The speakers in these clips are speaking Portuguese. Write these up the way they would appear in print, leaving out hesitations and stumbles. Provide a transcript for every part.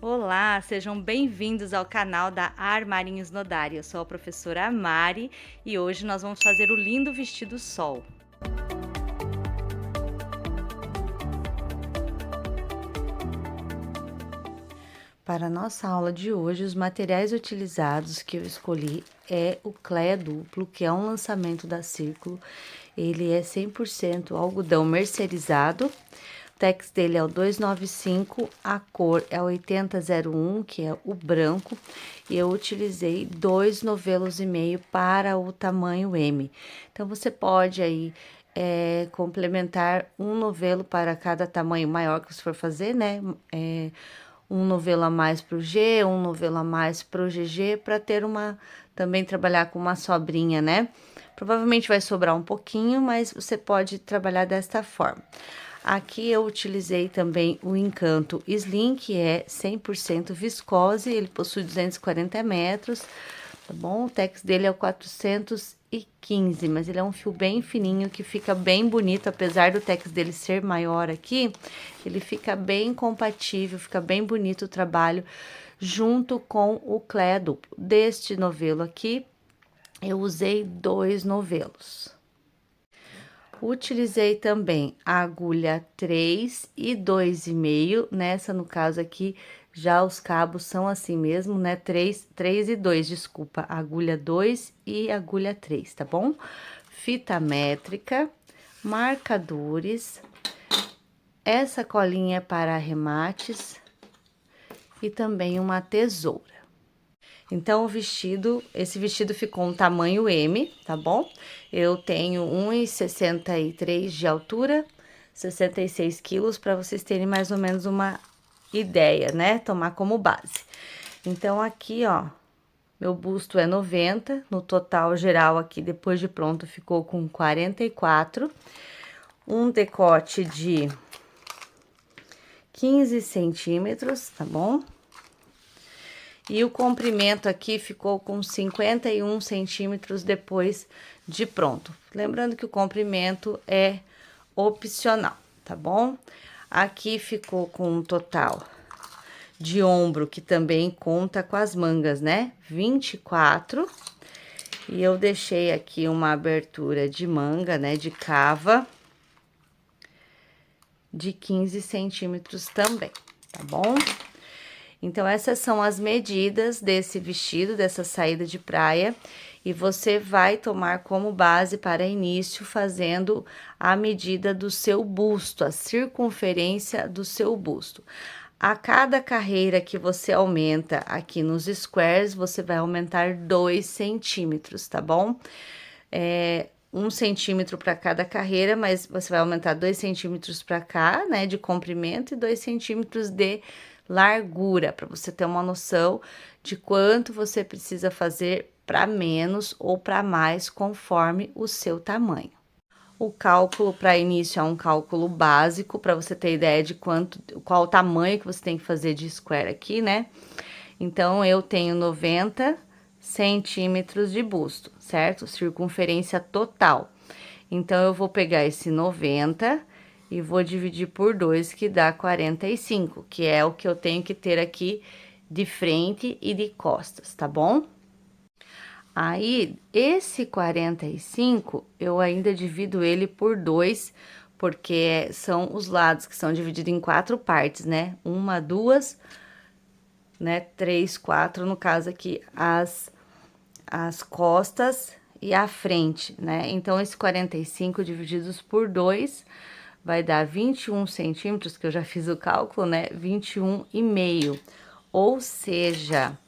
Olá, sejam bem-vindos ao canal da Armarinhos Nodari. Eu sou a professora Mari e hoje nós vamos fazer o lindo vestido sol. Para a nossa aula de hoje, os materiais utilizados que eu escolhi é o Cléia Duplo, que é um lançamento da Círculo. Ele é 100% algodão mercerizado. O tex dele é o 295, a cor é o 8001, que é o branco, e eu utilizei 2 novelos e meio para o tamanho M. Então, você pode aí complementar um novelo para cada tamanho maior que você for fazer, né? Um novelo a mais para o G, um novelo a mais para o GG, para ter também trabalhar com uma sobrinha, né? Provavelmente vai sobrar um pouquinho, mas você pode trabalhar desta forma. Aqui eu utilizei também o Encanto Slim, que é 100% viscose, ele possui 240 metros, tá bom? O tex dele é o 415, mas ele é um fio bem fininho que fica bem bonito, apesar do tex dele ser maior aqui, ele fica bem compatível, fica bem bonito o trabalho junto com o Cléia Duplo. Deste novelo aqui, eu usei 2 novelos. Utilizei também a agulha 3 e 2,5, nessa no caso aqui, já os cabos são assim mesmo, né? 3 e 2, desculpa, agulha 2 e agulha 3, tá bom? Fita métrica, marcadores, essa colinha para arremates e também uma tesoura. Então, esse vestido ficou um tamanho M, tá bom? Eu tenho 1,63 de altura, 66 quilos, para vocês terem mais ou menos uma ideia, né? Tomar como base. Então, aqui, ó, meu busto é 90, no total geral aqui, depois de pronto, ficou com 44. Um decote de 15 centímetros, tá bom? E o comprimento aqui ficou com 51 centímetros depois de pronto. Lembrando que o comprimento é opcional, tá bom? Aqui ficou com um total de ombro, que também conta com as mangas, né? 24. E eu deixei aqui uma abertura de manga, né? De cava, de 15 centímetros também, tá bom? Então, essas são as medidas desse vestido, dessa saída de praia, e você vai tomar como base para início fazendo a medida do seu busto, a circunferência do seu busto. A cada carreira que você aumenta aqui nos squares, você vai aumentar 2 centímetros, tá bom? 1 centímetro para cada carreira, mas você vai aumentar 2 centímetros para cá, né, de comprimento e 2 centímetros de largura, para você ter uma noção de quanto você precisa fazer para menos ou para mais, conforme o seu tamanho. O cálculo para início é um cálculo básico, para você ter ideia de qual o tamanho que você tem que fazer de square aqui, né? Então, eu tenho 90 centímetros de busto, certo? Circunferência total. Então, eu vou pegar esse 90 e vou dividir por 2, que dá 45, que é o que eu tenho que ter aqui de frente e de costas, tá bom? Aí, esse 45, eu ainda divido ele por 2, porque são os lados que são divididos em 4 partes, né? Uma, duas, né? 3, 4, no caso aqui, as costas e a frente, né? Então, esse 45 divididos por 2 vai dar 21 centímetros, que eu já fiz o cálculo, né? 21,5. Ou seja,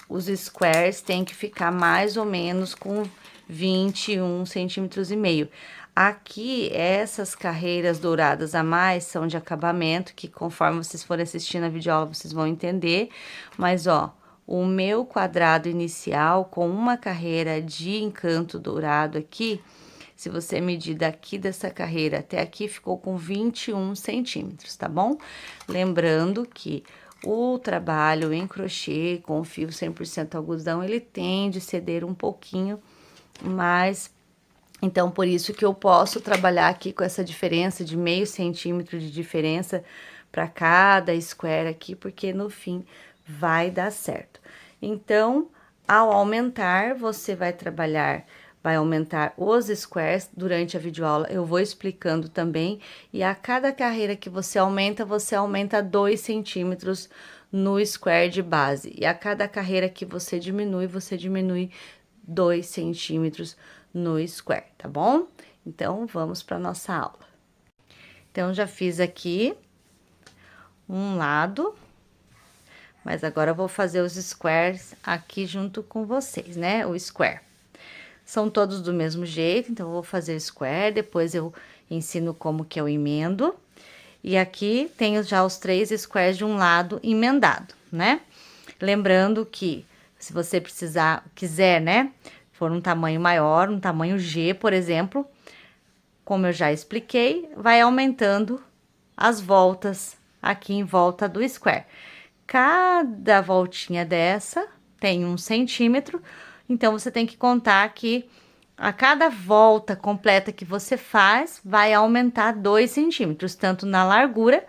os squares têm que ficar mais ou menos com 21 centímetros e meio. Aqui, essas carreiras douradas a mais são de acabamento, que conforme vocês forem assistindo a videoaula, vocês vão entender. Mas, ó, o meu quadrado inicial com uma carreira de encanto dourado aqui, se você medir daqui dessa carreira até aqui, ficou com 21 centímetros, tá bom? Lembrando que o trabalho em crochê com fio 100% algodão, ele tende a ceder um pouquinho, mas então por isso que eu posso trabalhar aqui com essa diferença de meio centímetro de diferença para cada square aqui, porque no fim vai dar certo. Então, ao aumentar, você vai aumentar os squares durante a videoaula, eu vou explicando também, e a cada carreira que você aumenta 2 centímetros no square de base, e a cada carreira que você diminui 2 centímetros no square, tá bom? Então, vamos para nossa aula. Então, já fiz aqui um lado, mas agora eu vou fazer os squares aqui junto com vocês, né? O square. São todos do mesmo jeito, então eu vou fazer square, depois eu ensino como que eu emendo. E aqui tenho já os 3 squares de um lado emendado, né? Lembrando que se você quiser, né, for um tamanho maior, um tamanho G, por exemplo, como eu já expliquei, vai aumentando as voltas aqui em volta do square. Cada voltinha dessa tem 1 centímetro, então você tem que contar que a cada volta completa que você faz, vai aumentar 2 centímetros, tanto na largura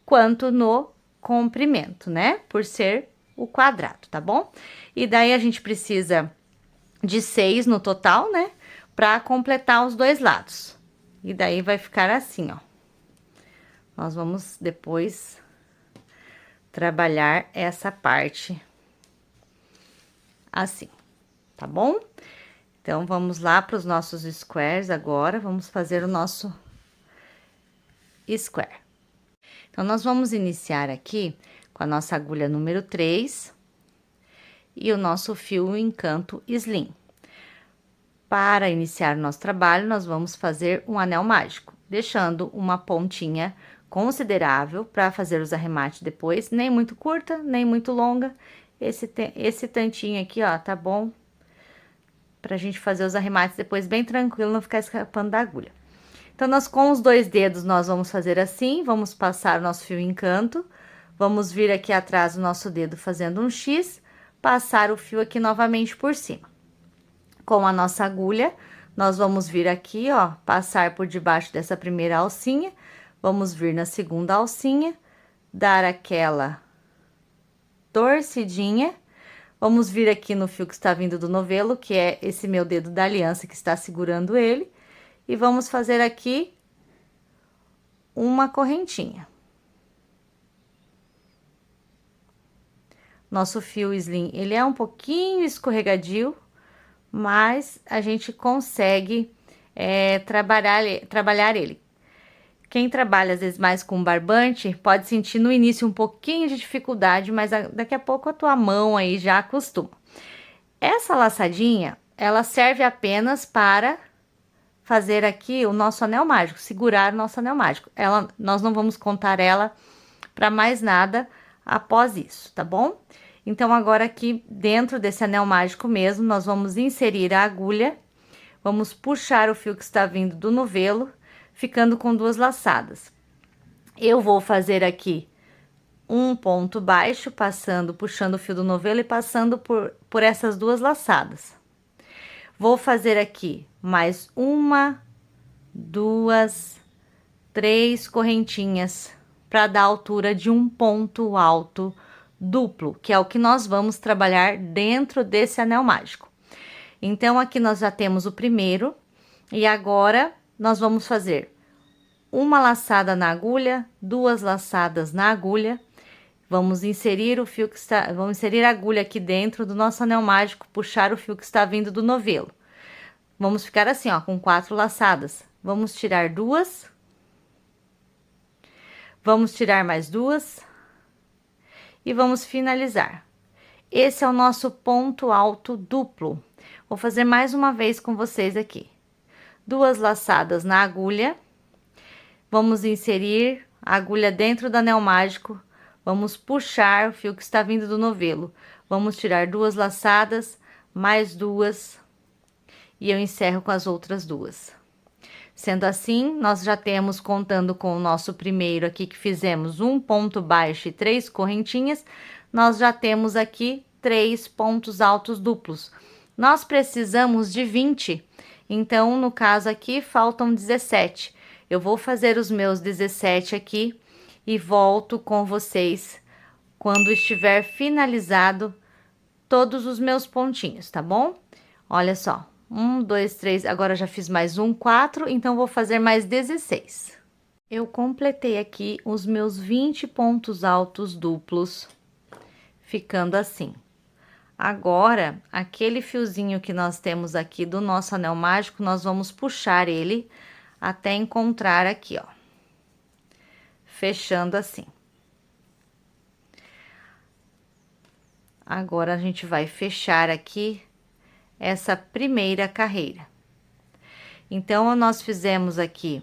quanto no comprimento, né? Por ser o quadrado, tá bom? E daí a gente precisa de 6 no total, né? Para completar os 2 lados. E daí vai ficar assim, ó. Nós vamos depois trabalhar essa parte assim, tá bom? Então, vamos lá para os nossos squares agora, vamos fazer o nosso square. Então, nós vamos iniciar aqui com a nossa agulha número 3 e o nosso fio encanto slim. Para iniciar o nosso trabalho, nós vamos fazer um anel mágico, deixando uma pontinha considerável para fazer os arremates depois, nem muito curta, nem muito longa. Esse tantinho aqui, ó, tá bom? Pra gente fazer os arremates depois bem tranquilo, não ficar escapando da agulha. Então, nós com os 2 dedos, nós vamos fazer assim, vamos passar o nosso fio encanto, vamos vir aqui atrás do nosso dedo fazendo um X, passar o fio aqui novamente por cima. Com a nossa agulha, nós vamos vir aqui, ó, passar por debaixo dessa primeira alcinha, vamos vir na segunda alcinha, dar aquela torcidinha, vamos vir aqui no fio que está vindo do novelo, que é esse meu dedo da aliança que está segurando ele, e vamos fazer aqui uma correntinha. Nosso fio slim, ele é um pouquinho escorregadio, mas a gente consegue trabalhar ele. Quem trabalha às vezes mais com barbante, pode sentir no início um pouquinho de dificuldade, mas daqui a pouco a tua mão aí já acostuma. Essa laçadinha, ela serve apenas para fazer aqui o nosso anel mágico, segurar o nosso anel mágico. Nós não vamos contar ela para mais nada após isso, tá bom? Então, agora aqui dentro desse anel mágico mesmo, nós vamos inserir a agulha, vamos puxar o fio que está vindo do novelo, ficando com 2 laçadas. Eu vou fazer aqui um ponto baixo, puxando o fio do novelo e passando por essas 2 laçadas. Vou fazer aqui mais 1, 2, 3 correntinhas para dar a altura de um ponto alto duplo, que é o que nós vamos trabalhar dentro desse anel mágico. Então, aqui nós já temos o primeiro, e agora nós vamos fazer uma laçada na agulha, 2 laçadas na agulha, vamos inserir vamos inserir a agulha aqui dentro do nosso anel mágico, puxar o fio que está vindo do novelo. Vamos ficar assim, ó, com 4 laçadas. Vamos tirar 2. Vamos tirar mais 2. E vamos finalizar. Esse é o nosso ponto alto duplo. Vou fazer mais uma vez com vocês aqui. 2 laçadas na agulha. Vamos inserir a agulha dentro do anel mágico. Vamos puxar o fio que está vindo do novelo. Vamos tirar 2 laçadas, mais 2. E eu encerro com as outras 2. Sendo assim, nós já temos, contando com o nosso primeiro aqui, que fizemos um ponto baixo e 3 correntinhas, nós já temos aqui 3 pontos altos duplos. Nós precisamos de 20, então, no caso aqui, faltam 17. Eu vou fazer os meus 17 aqui, e volto com vocês quando estiver finalizado todos os meus pontinhos, tá bom? Olha só, 1, 2, 3, agora já fiz mais um, 4, então vou fazer mais 16. Eu completei aqui os meus 20 pontos altos duplos, ficando assim. Agora, aquele fiozinho que nós temos aqui do nosso anel mágico, nós vamos puxar ele até encontrar aqui, ó. Fechando assim. Agora, a gente vai fechar aqui essa primeira carreira. Então, nós fizemos aqui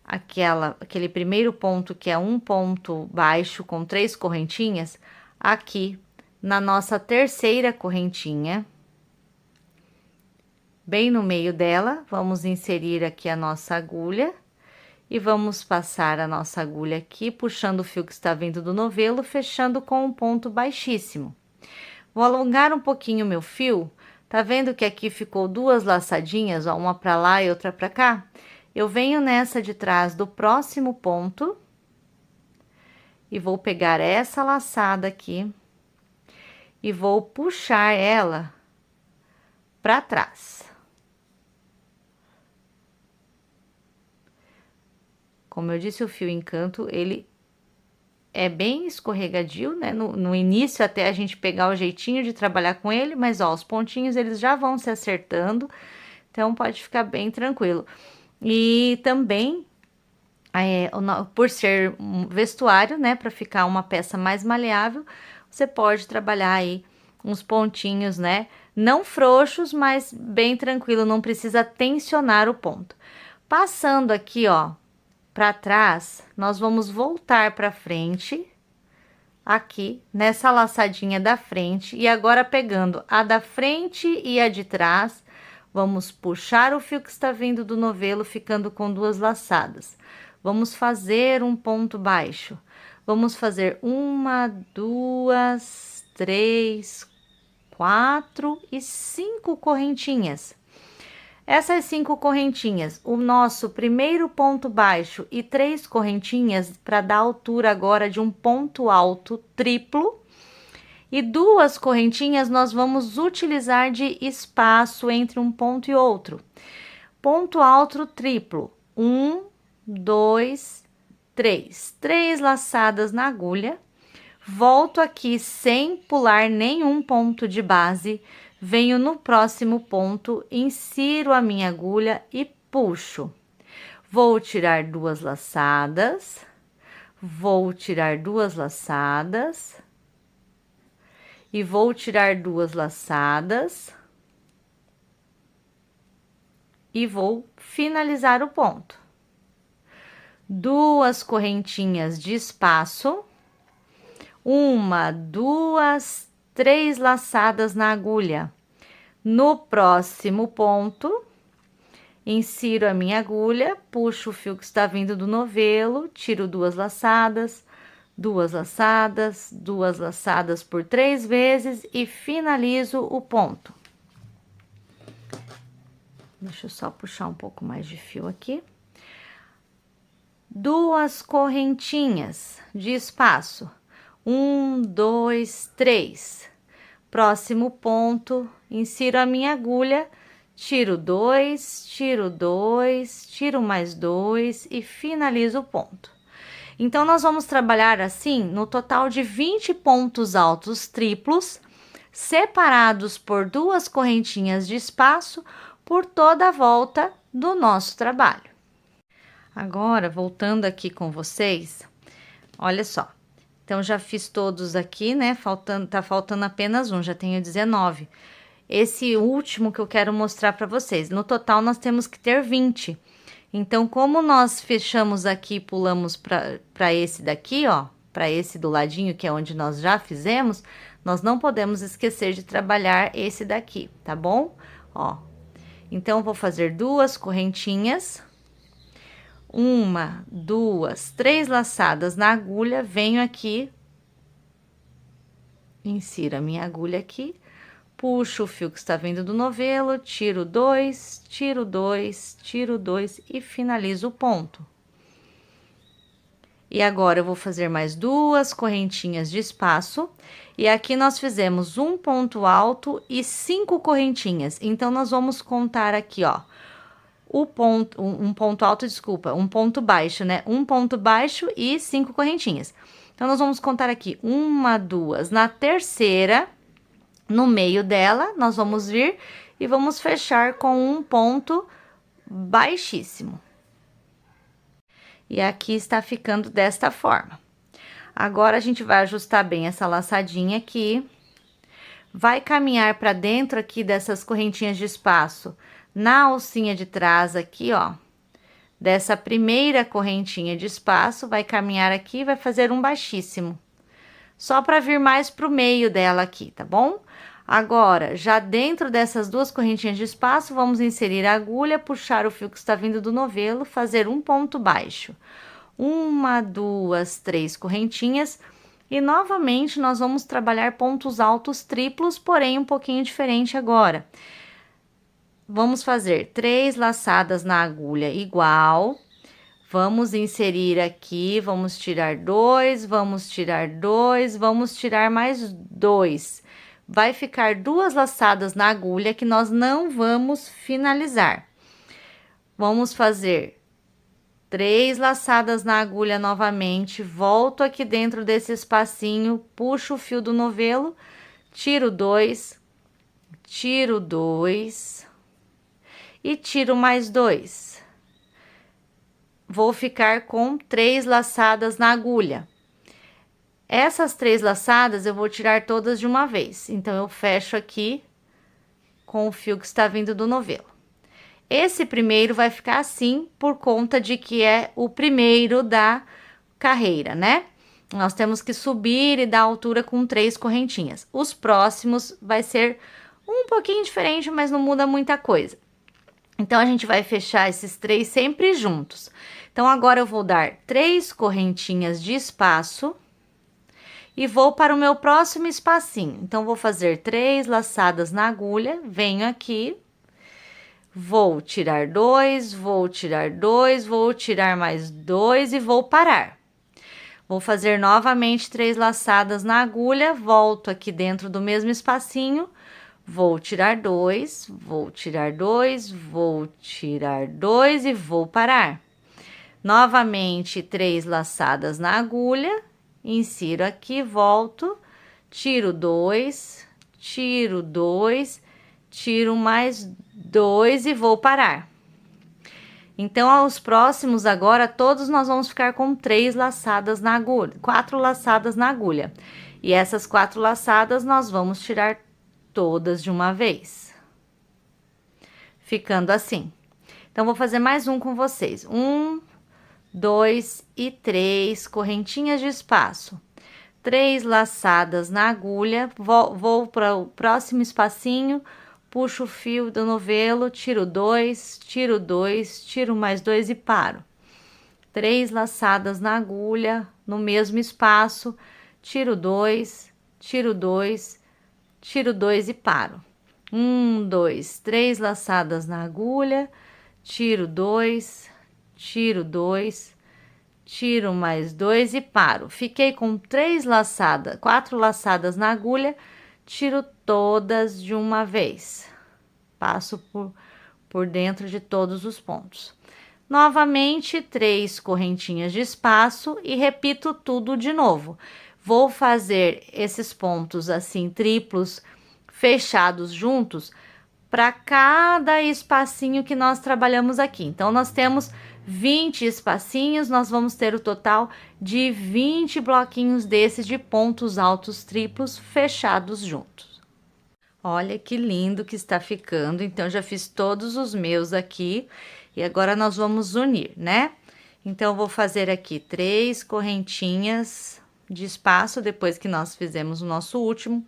aquele primeiro ponto, que é um ponto baixo com 3 correntinhas, aqui na nossa terceira correntinha, bem no meio dela, vamos inserir aqui a nossa agulha e vamos passar a nossa agulha aqui, puxando o fio que está vindo do novelo, fechando com um ponto baixíssimo. Vou alongar um pouquinho o meu fio, tá vendo que aqui ficou 2 laçadinhas, ó, uma para lá e outra para cá? Eu venho nessa de trás do próximo ponto e vou pegar essa laçada aqui e vou puxar ela para trás. Como eu disse, o fio encanto, ele é bem escorregadio, né? No início, até a gente pegar o jeitinho de trabalhar com ele, mas, ó, os pontinhos, eles já vão se acertando, então pode ficar bem tranquilo. E também, por ser um vestuário, né, para ficar uma peça mais maleável, você pode trabalhar aí uns pontinhos, né, não frouxos, mas bem tranquilo, não precisa tensionar o ponto. Passando aqui, ó, para trás, nós vamos voltar para frente, aqui, nessa laçadinha da frente, e agora pegando a da frente e a de trás, vamos puxar o fio que está vindo do novelo, ficando com 2 laçadas. Vamos fazer um ponto baixo. Vamos fazer 1, 2, 3, 4 e 5 correntinhas. Essas 5 correntinhas, o nosso primeiro ponto baixo e 3 correntinhas para dar altura agora de um ponto alto triplo. E 2 correntinhas nós vamos utilizar de espaço entre um ponto e outro. Ponto alto triplo, 1, 2, 3. 3 laçadas na agulha. Volto aqui sem pular nenhum ponto de base. Venho no próximo ponto, insiro a minha agulha e puxo. Vou tirar 2 laçadas. Vou tirar 2 laçadas. E vou tirar 2 laçadas. E vou finalizar o ponto. 2 correntinhas de espaço, 1, 2, 3 laçadas na agulha. No próximo ponto, insiro a minha agulha, puxo o fio que está vindo do novelo, tiro 2 laçadas, 2 laçadas, 2 laçadas por 3 vezes e finalizo o ponto. Deixa eu só puxar um pouco mais de fio aqui. 2 correntinhas de espaço. 1, 2, 3. Próximo ponto, insiro a minha agulha, tiro 2, tiro 2, tiro mais 2 e finalizo o ponto. Então, nós vamos trabalhar assim no total de 20 pontos altos triplos, separados por 2 correntinhas de espaço, por toda a volta do nosso trabalho. Agora, voltando aqui com vocês, olha só. Então, já fiz todos aqui, né? Tá faltando apenas um, já tenho 19. Esse último que eu quero mostrar para vocês. No total, nós temos que ter 20. Então, como nós fechamos aqui e pulamos para esse daqui, ó, para esse do ladinho, que é onde nós já fizemos, nós não podemos esquecer de trabalhar esse daqui, tá bom? Ó, então, vou fazer 2 correntinhas, 1, 2, 3 laçadas na agulha, venho aqui, insiro a minha agulha aqui, puxo o fio que está vindo do novelo, tiro 2, tiro 2, tiro 2 e finalizo o ponto. E agora eu vou fazer mais 2 correntinhas de espaço. E aqui nós fizemos um ponto alto e 5 correntinhas. Então, nós vamos contar aqui, ó. Um ponto alto, desculpa, um ponto baixo, né? Um ponto baixo e 5 correntinhas. Então, nós vamos contar aqui 1, 2. Na terceira, no meio dela, nós vamos vir e vamos fechar com um ponto baixíssimo. E aqui está ficando desta forma. Agora, a gente vai ajustar bem essa laçadinha aqui. Vai caminhar para dentro aqui dessas correntinhas de espaço, na alcinha de trás aqui, ó. Dessa primeira correntinha de espaço, vai caminhar aqui e vai fazer um baixíssimo. Só para vir mais pro meio dela aqui, tá bom? Agora, já dentro dessas 2 correntinhas de espaço, vamos inserir a agulha, puxar o fio que está vindo do novelo, fazer um ponto baixo. 1, 2, 3 correntinhas. E novamente, nós vamos trabalhar pontos altos triplos, porém um pouquinho diferente agora. Vamos fazer 3 laçadas na agulha igual. Vamos inserir aqui, vamos tirar 2, vamos tirar 2, vamos tirar mais 2. Vai ficar 2 laçadas na agulha que nós não vamos finalizar. Vamos fazer 3 laçadas na agulha novamente, volto aqui dentro desse espacinho, puxo o fio do novelo, tiro 2, tiro 2 e tiro mais 2. Vou ficar com 3 laçadas na agulha. Essas 3 laçadas eu vou tirar todas de uma vez. Então, eu fecho aqui com o fio que está vindo do novelo. Esse primeiro vai ficar assim por conta de que é o primeiro da carreira, né? Nós temos que subir e dar altura com 3 correntinhas. Os próximos vai ser um pouquinho diferente, mas não muda muita coisa. Então, a gente vai fechar esses 3 sempre juntos. Então, agora eu vou dar 3 correntinhas de espaço e vou para o meu próximo espacinho. Então, vou fazer 3 laçadas na agulha, venho aqui, vou tirar 2, vou tirar 2, vou tirar mais 2 e vou parar. Vou fazer novamente 3 laçadas na agulha, volto aqui dentro do mesmo espacinho, vou tirar 2, vou tirar 2, vou tirar 2 e vou parar. Novamente, 3 laçadas na agulha, insiro aqui, volto, tiro 2, tiro 2, tiro mais 2 e vou parar. Então, aos próximos agora, todos nós vamos ficar com 3 laçadas na agulha, 4 laçadas na agulha. E essas 4 laçadas nós vamos tirar todas de uma vez. Ficando assim. Então, vou fazer mais um com vocês. 1, 2 e 3 correntinhas de espaço. 3 laçadas na agulha, vou para o próximo espacinho, puxo o fio do novelo, tiro 2, tiro mais 2 e paro. 3 laçadas na agulha, no mesmo espaço, tiro 2, tiro 2, tiro 2 e paro. 1, 2, 3 laçadas na agulha, tiro 2, tiro 2, tiro mais 2 e paro. Fiquei com 3 laçadas, 4 laçadas na agulha, tiro todas de uma vez. Passo por dentro de todos os pontos. Novamente, 3 correntinhas de espaço e repito tudo de novo. Vou fazer esses pontos assim, triplos, fechados juntos, para cada espacinho que nós trabalhamos aqui. Então, nós temos 20 espacinhos, nós vamos ter o total de 20 bloquinhos desses de pontos altos triplos fechados juntos. Olha que lindo que está ficando. Então, já fiz todos os meus aqui e agora nós vamos unir, né? Então, eu vou fazer aqui 3 correntinhas de espaço depois que nós fizemos o nosso último.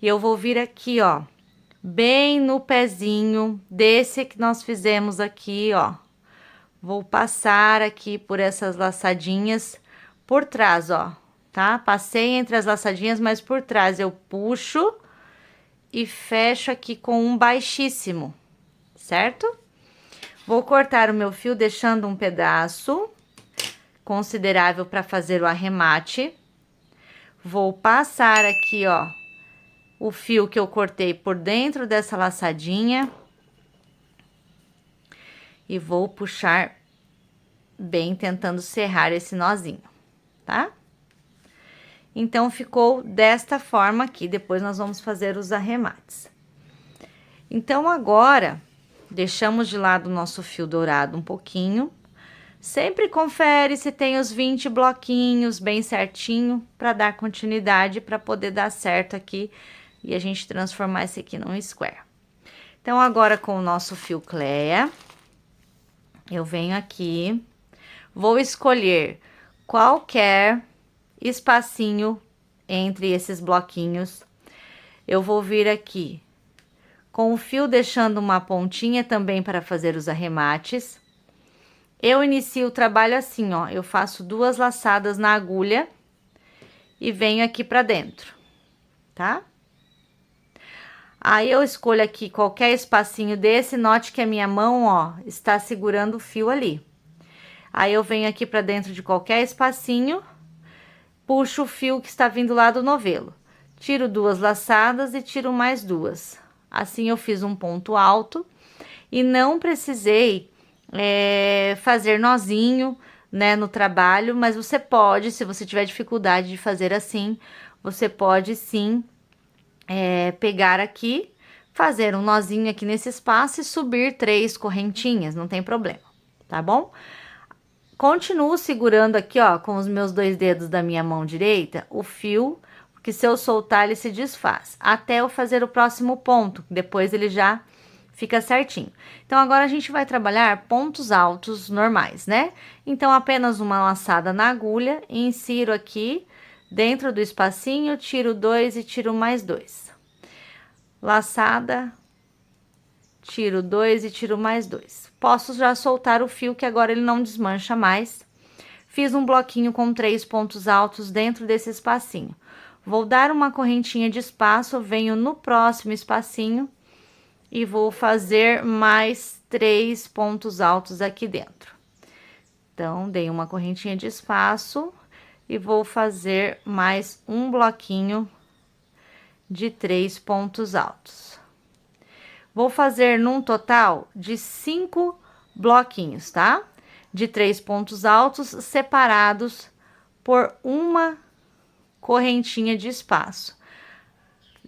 E eu vou vir aqui, ó, bem no pezinho desse que nós fizemos aqui, ó. Vou passar aqui por essas laçadinhas por trás, ó, tá? Passei entre as laçadinhas, mas por trás eu puxo e fecho aqui com um baixíssimo, certo? Vou cortar o meu fio deixando um pedaço, considerável para fazer o arremate. Vou passar aqui, ó, o fio que eu cortei por dentro dessa laçadinha. E vou puxar bem, tentando serrar esse nozinho, tá? Então, ficou desta forma aqui, depois nós vamos fazer os arremates. Então, agora, deixamos de lado o nosso fio dourado um pouquinho. Sempre confere se tem os 20 bloquinhos bem certinho, para dar continuidade, para poder dar certo aqui e a gente transformar esse aqui num square. Então, agora com o nosso fio Cleia, eu venho aqui, vou escolher qualquer espacinho entre esses bloquinhos. Eu vou vir aqui com o fio deixando uma pontinha também para fazer os arremates. Eu inicio o trabalho assim, ó, eu faço 2 laçadas na agulha e venho aqui para dentro, tá? Aí eu escolho aqui qualquer espacinho desse, note que a minha mão, ó, está segurando o fio ali. Aí eu venho aqui para dentro de qualquer espacinho, puxo o fio que está vindo lá do novelo. Tiro 2 laçadas e tiro mais 2. Assim eu fiz um ponto alto e não precisei fazer nozinho, né, no trabalho, mas você pode, se você tiver dificuldade de fazer assim, você pode sim pegar aqui, fazer um nozinho aqui nesse espaço e subir 3 correntinhas, não tem problema, tá bom? Continuo segurando aqui, ó, com os meus 2 dedos da minha mão direita, o fio, porque se eu soltar ele se desfaz, até eu fazer o próximo ponto, depois ele já fica certinho. Então, agora a gente vai trabalhar pontos altos normais, né? Então, apenas uma laçada na agulha, insiro aqui dentro do espacinho, tiro 2 e tiro mais 2. Laçada, tiro 2 e tiro mais 2. Posso já soltar o fio, que agora ele não desmancha mais. Fiz um bloquinho com 3 pontos altos dentro desse espacinho. Vou dar uma correntinha de espaço, venho no próximo espacinho e vou fazer mais 3 pontos altos aqui dentro. Então, dei uma correntinha de espaço e vou fazer mais um bloquinho de 3 pontos altos. Vou fazer num total de 5 bloquinhos, tá? De 3 pontos altos separados por uma correntinha de espaço.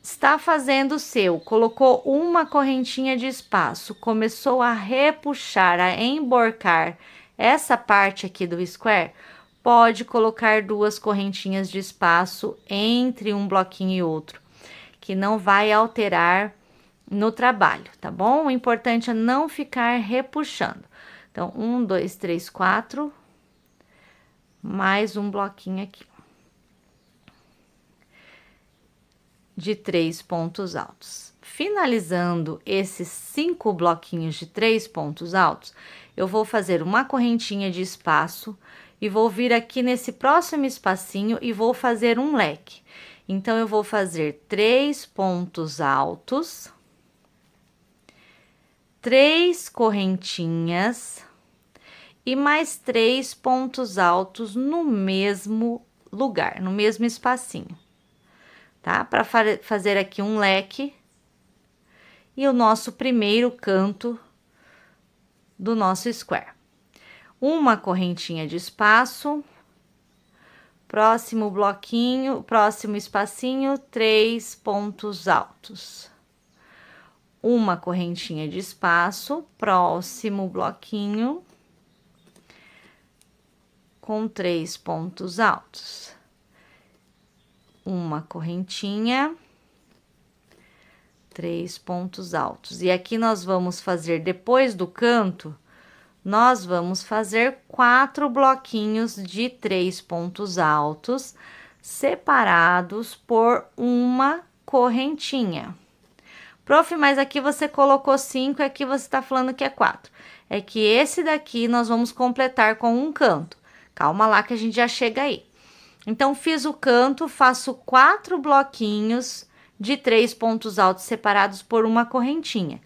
Está fazendo o seu, colocou uma correntinha de espaço, começou a repuxar, a emborcar essa parte aqui do square, pode colocar 2 correntinhas de espaço entre um bloquinho e outro, que não vai alterar no trabalho, tá bom? O importante é não ficar repuxando. Então, 1, 2, 3, 4, mais um bloquinho aqui. De 3 pontos altos. Finalizando esses 5 bloquinhos de 3 pontos altos, eu vou fazer uma correntinha de espaço e vou vir aqui nesse próximo espacinho e vou fazer um leque. Então, eu vou fazer 3 pontos altos, 3 correntinhas e mais 3 pontos altos no mesmo lugar, no mesmo espacinho. Tá? Para fazer aqui um leque e o nosso primeiro canto do nosso square. Uma correntinha de espaço, próximo bloquinho, próximo espacinho, 3 pontos altos. Uma correntinha de espaço, próximo bloquinho, com 3 pontos altos. Uma correntinha, 3 pontos altos. E aqui nós vamos fazer, depois do canto, nós vamos fazer 4 bloquinhos de 3 pontos altos, separados por uma correntinha. Prof, mas aqui você colocou 5 e aqui você tá falando que é 4. É que esse daqui nós vamos completar com um canto. Calma lá que a gente já chega aí. Então, fiz o canto, faço 4 bloquinhos de 3 pontos altos separados por uma correntinha.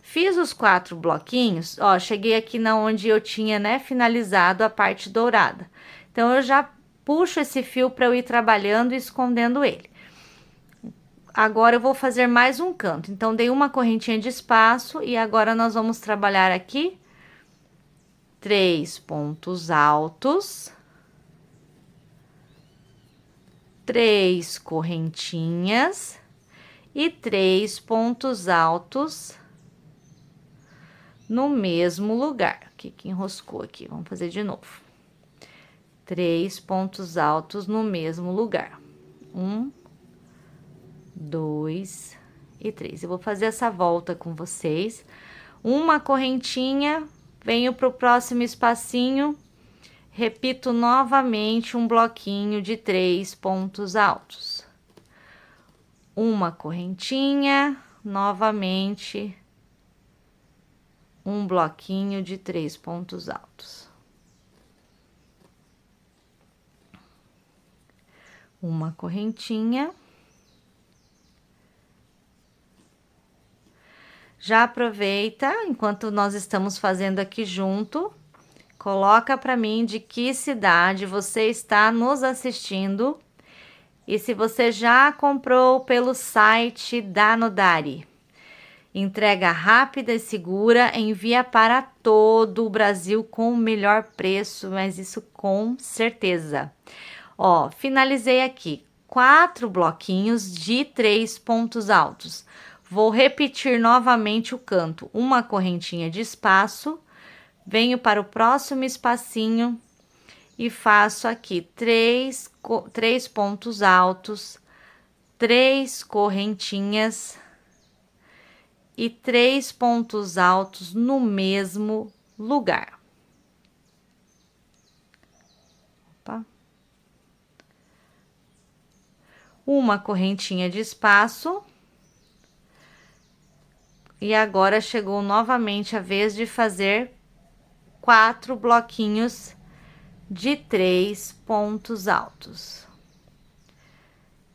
Fiz os 4 bloquinhos, ó, cheguei aqui na onde eu tinha, né, finalizado a parte dourada. Então, eu já puxo esse fio para eu ir trabalhando e escondendo ele. Agora, eu vou fazer mais um canto. Então, dei uma correntinha de espaço e agora nós vamos trabalhar aqui 3 pontos altos, 3 correntinhas e 3 pontos altos no mesmo lugar. O que enroscou aqui? Vamos fazer de novo. 3 pontos altos no mesmo lugar. 1, 2 e 3. Eu vou fazer essa volta com vocês. Uma correntinha, venho pro próximo espacinho, repito novamente um bloquinho de 3 pontos altos. Uma correntinha, novamente um bloquinho de 3 pontos altos. Uma correntinha. Já aproveita, enquanto nós estamos fazendo aqui junto, coloca para mim de que cidade você está nos assistindo e se você já comprou pelo site da Nodari. Entrega rápida e segura, envia para todo o Brasil com o melhor preço, mas isso com certeza. Ó, finalizei aqui 4 bloquinhos de 3 pontos altos. Vou repetir novamente o canto, uma correntinha de espaço, venho para o próximo espacinho e faço aqui 3 pontos altos, 3 correntinhas e 3 pontos altos no mesmo lugar. Opa. Uma correntinha de espaço. E agora chegou novamente a vez de fazer 4 bloquinhos de 3 pontos altos.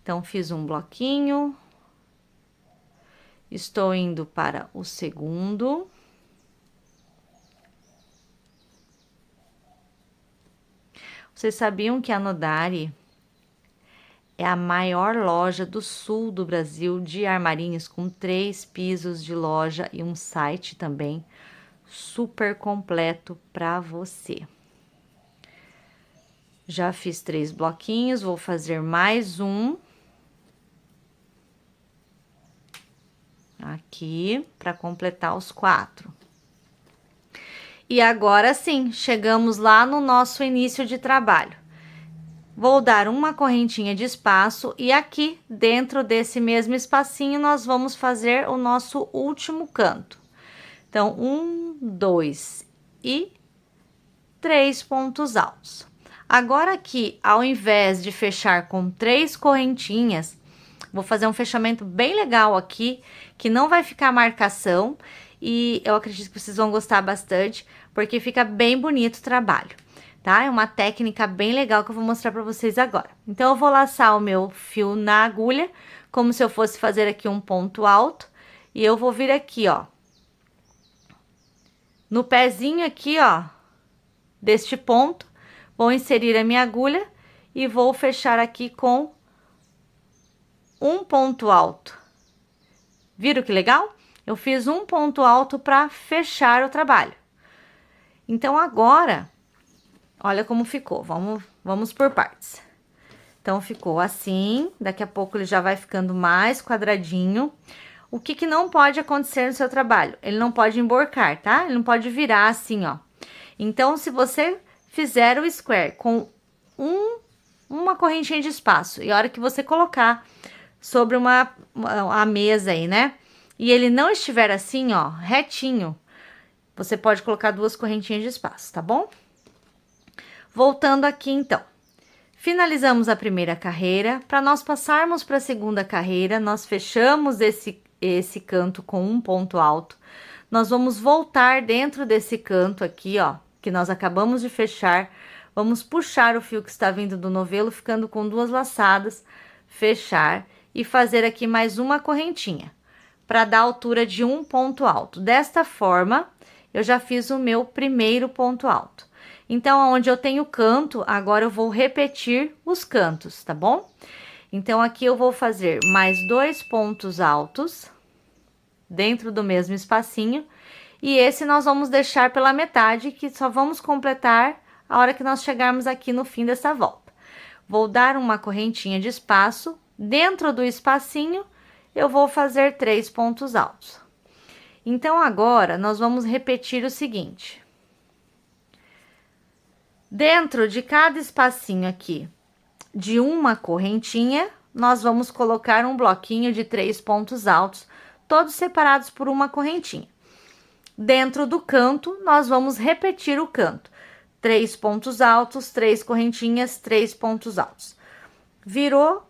Então, fiz um bloquinho. Estou indo para o segundo. Vocês sabiam que a Nodari é a maior loja do sul do Brasil de armarinhos, com 3 pisos de loja e um site também super completo para você. Já fiz 3 bloquinhos, vou fazer mais um. Aqui, para completar os 4. E agora sim, chegamos lá no nosso início de trabalho. Vou dar uma correntinha de espaço e aqui, dentro desse mesmo espacinho, nós vamos fazer o nosso último canto. Então, 1, 2 e 3 pontos altos. Agora aqui, ao invés de fechar com 3 correntinhas, vou fazer um fechamento bem legal aqui, que não vai ficar marcação, e eu acredito que vocês vão gostar bastante, porque fica bem bonito o trabalho, tá? É uma técnica bem legal que eu vou mostrar pra vocês agora. Então, eu vou laçar o meu fio na agulha, como se eu fosse fazer aqui um ponto alto, e eu vou vir aqui, ó, no pezinho aqui, ó, deste ponto, vou inserir a minha agulha e vou fechar aqui com um ponto alto. Viram que legal? Eu fiz um ponto alto para fechar o trabalho. Então, agora, olha como ficou. Vamos por partes. Então, ficou assim. Daqui a pouco ele já vai ficando mais quadradinho. O que não pode acontecer no seu trabalho? Ele não pode emborcar, tá? Ele não pode virar assim, ó. Então, se você fizer o square com uma correntinha de espaço, e a hora que você colocar sobre a mesa aí, né? E ele não estiver assim, ó, retinho, você pode colocar 2 correntinhas de espaço, tá bom? Voltando aqui, então. Finalizamos a primeira carreira. Para nós passarmos para a segunda carreira, nós fechamos esse canto com um ponto alto. Nós vamos voltar dentro desse canto aqui, ó, que nós acabamos de fechar. Vamos puxar o fio que está vindo do novelo, ficando com 2 laçadas, fechar e fazer aqui mais uma correntinha. para dar altura de um ponto alto. Desta forma, eu já fiz o meu primeiro ponto alto. Então, onde eu tenho canto, agora eu vou repetir os cantos, tá bom? Então, aqui eu vou fazer mais 2 pontos altos dentro do mesmo espacinho. E esse nós vamos deixar pela metade, que só vamos completar a hora que nós chegarmos aqui no fim dessa volta. Vou dar uma correntinha de espaço. Dentro do espacinho, eu vou fazer 3 pontos altos. Então, agora, nós vamos repetir o seguinte. Dentro de cada espacinho aqui, de uma correntinha, nós vamos colocar um bloquinho de 3 pontos altos, todos separados por uma correntinha. Dentro do canto, nós vamos repetir o canto. 3 pontos altos, 3 correntinhas, 3 pontos altos. Virou,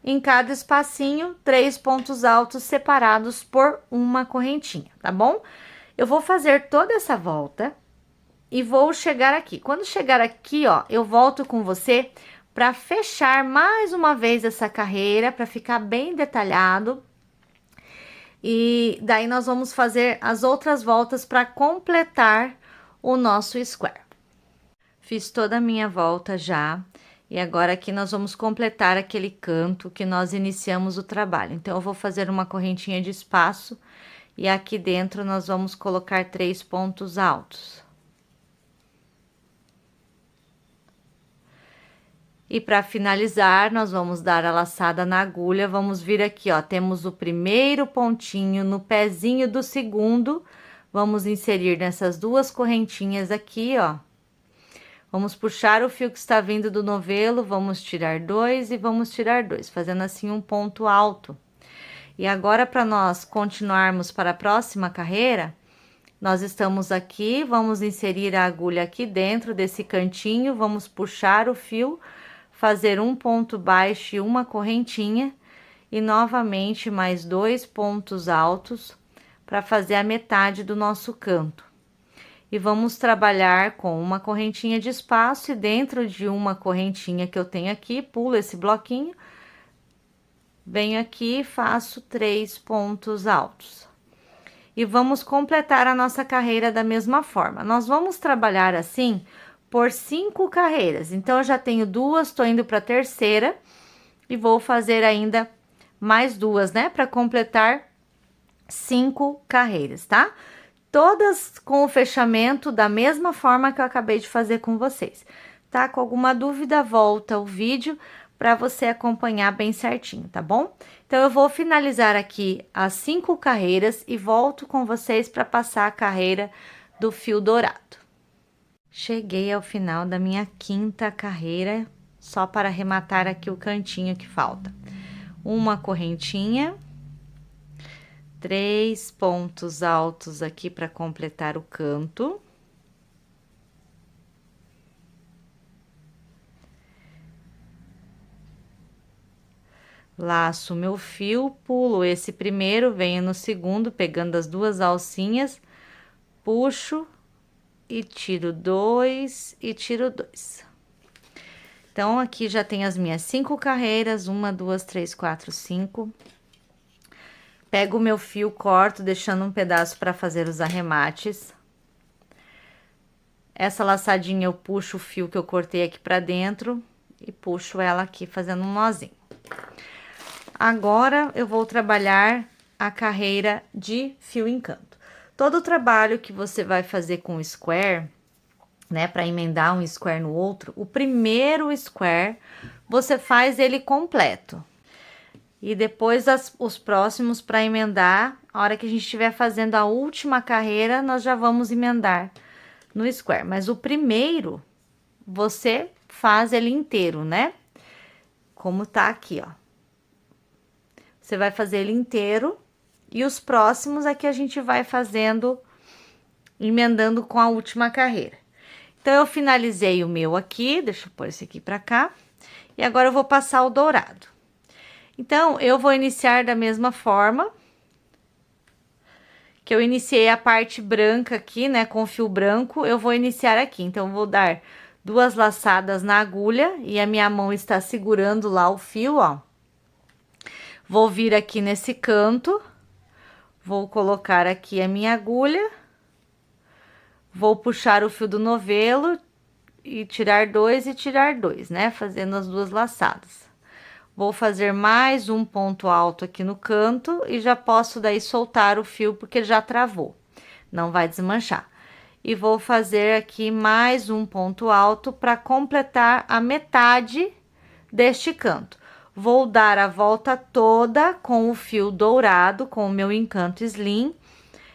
em cada espacinho, 3 pontos altos separados por uma correntinha, tá bom? Eu vou fazer toda essa volta e vou chegar aqui. Quando chegar aqui, ó, eu volto com você para fechar mais uma vez essa carreira, para ficar bem detalhado. E daí nós vamos fazer as outras voltas para completar o nosso square. Fiz toda a minha volta já, e agora aqui nós vamos completar aquele canto que nós iniciamos o trabalho. Então, eu vou fazer uma correntinha de espaço, e aqui dentro nós vamos colocar 3 pontos altos. E para finalizar, nós vamos dar a laçada na agulha, vamos vir aqui, ó, temos o primeiro pontinho no pezinho do segundo, vamos inserir nessas 2 correntinhas aqui, ó. Vamos puxar o fio que está vindo do novelo, vamos tirar 2 e vamos tirar 2, fazendo assim um ponto alto. E agora, para nós continuarmos para a próxima carreira, nós estamos aqui, vamos inserir a agulha aqui dentro desse cantinho, vamos puxar o fio, fazer um ponto baixo e uma correntinha, e novamente mais 2 pontos altos para fazer a metade do nosso canto. E vamos trabalhar com uma correntinha de espaço, e dentro de uma correntinha que eu tenho aqui, pulo esse bloquinho, venho aqui e faço 3 pontos altos. E vamos completar a nossa carreira da mesma forma. Nós vamos trabalhar assim por 5 carreiras. Então, eu já tenho 2, tô indo para a terceira e vou fazer ainda mais 2, né? Para completar 5 carreiras, tá? Todas com o fechamento da mesma forma que eu acabei de fazer com vocês, tá? Com alguma dúvida, volta o vídeo para você acompanhar bem certinho, tá bom? Então, eu vou finalizar aqui as 5 carreiras e volto com vocês para passar a carreira do fio dourado. Cheguei ao final da minha 5ª carreira, só para arrematar aqui o cantinho que falta. Uma correntinha, 3 pontos altos aqui para completar o canto. Laço meu fio, pulo esse primeiro, venho no segundo, pegando as 2 alcinhas, puxo e tiro 2 e tiro 2. Então, aqui já tem as minhas 5 carreiras, 1, 2, 3, 4, 5. Pego o meu fio, corto, deixando um pedaço para fazer os arremates. Essa laçadinha eu puxo o fio que eu cortei aqui para dentro e puxo ela aqui fazendo um nozinho. Agora, eu vou trabalhar a carreira de fio em canto. Todo o trabalho que você vai fazer com o square, né, para emendar um square no outro, o primeiro square, você faz ele completo. E depois os próximos para emendar, a hora que a gente estiver fazendo a última carreira, nós já vamos emendar no square. Mas o primeiro, você faz ele inteiro, né? Como tá aqui, ó. Você vai fazer ele inteiro. E os próximos é que a gente vai fazendo, emendando com a última carreira. Então, eu finalizei o meu aqui, deixa eu pôr esse aqui pra cá. E agora, eu vou passar o dourado. Então, eu vou iniciar da mesma forma que eu iniciei a parte branca aqui, né, com fio branco, eu vou iniciar aqui. Então, eu vou dar 2 laçadas na agulha e a minha mão está segurando lá o fio, ó. Vou vir aqui nesse canto. Vou colocar aqui a minha agulha, vou puxar o fio do novelo e tirar dois, né? Fazendo as duas laçadas. Vou fazer mais um ponto alto aqui no canto e já posso daí soltar o fio porque já travou, não vai desmanchar. E vou fazer aqui mais um ponto alto para completar a metade deste canto. Vou dar a volta toda com o fio dourado, com o meu Encanto Slim.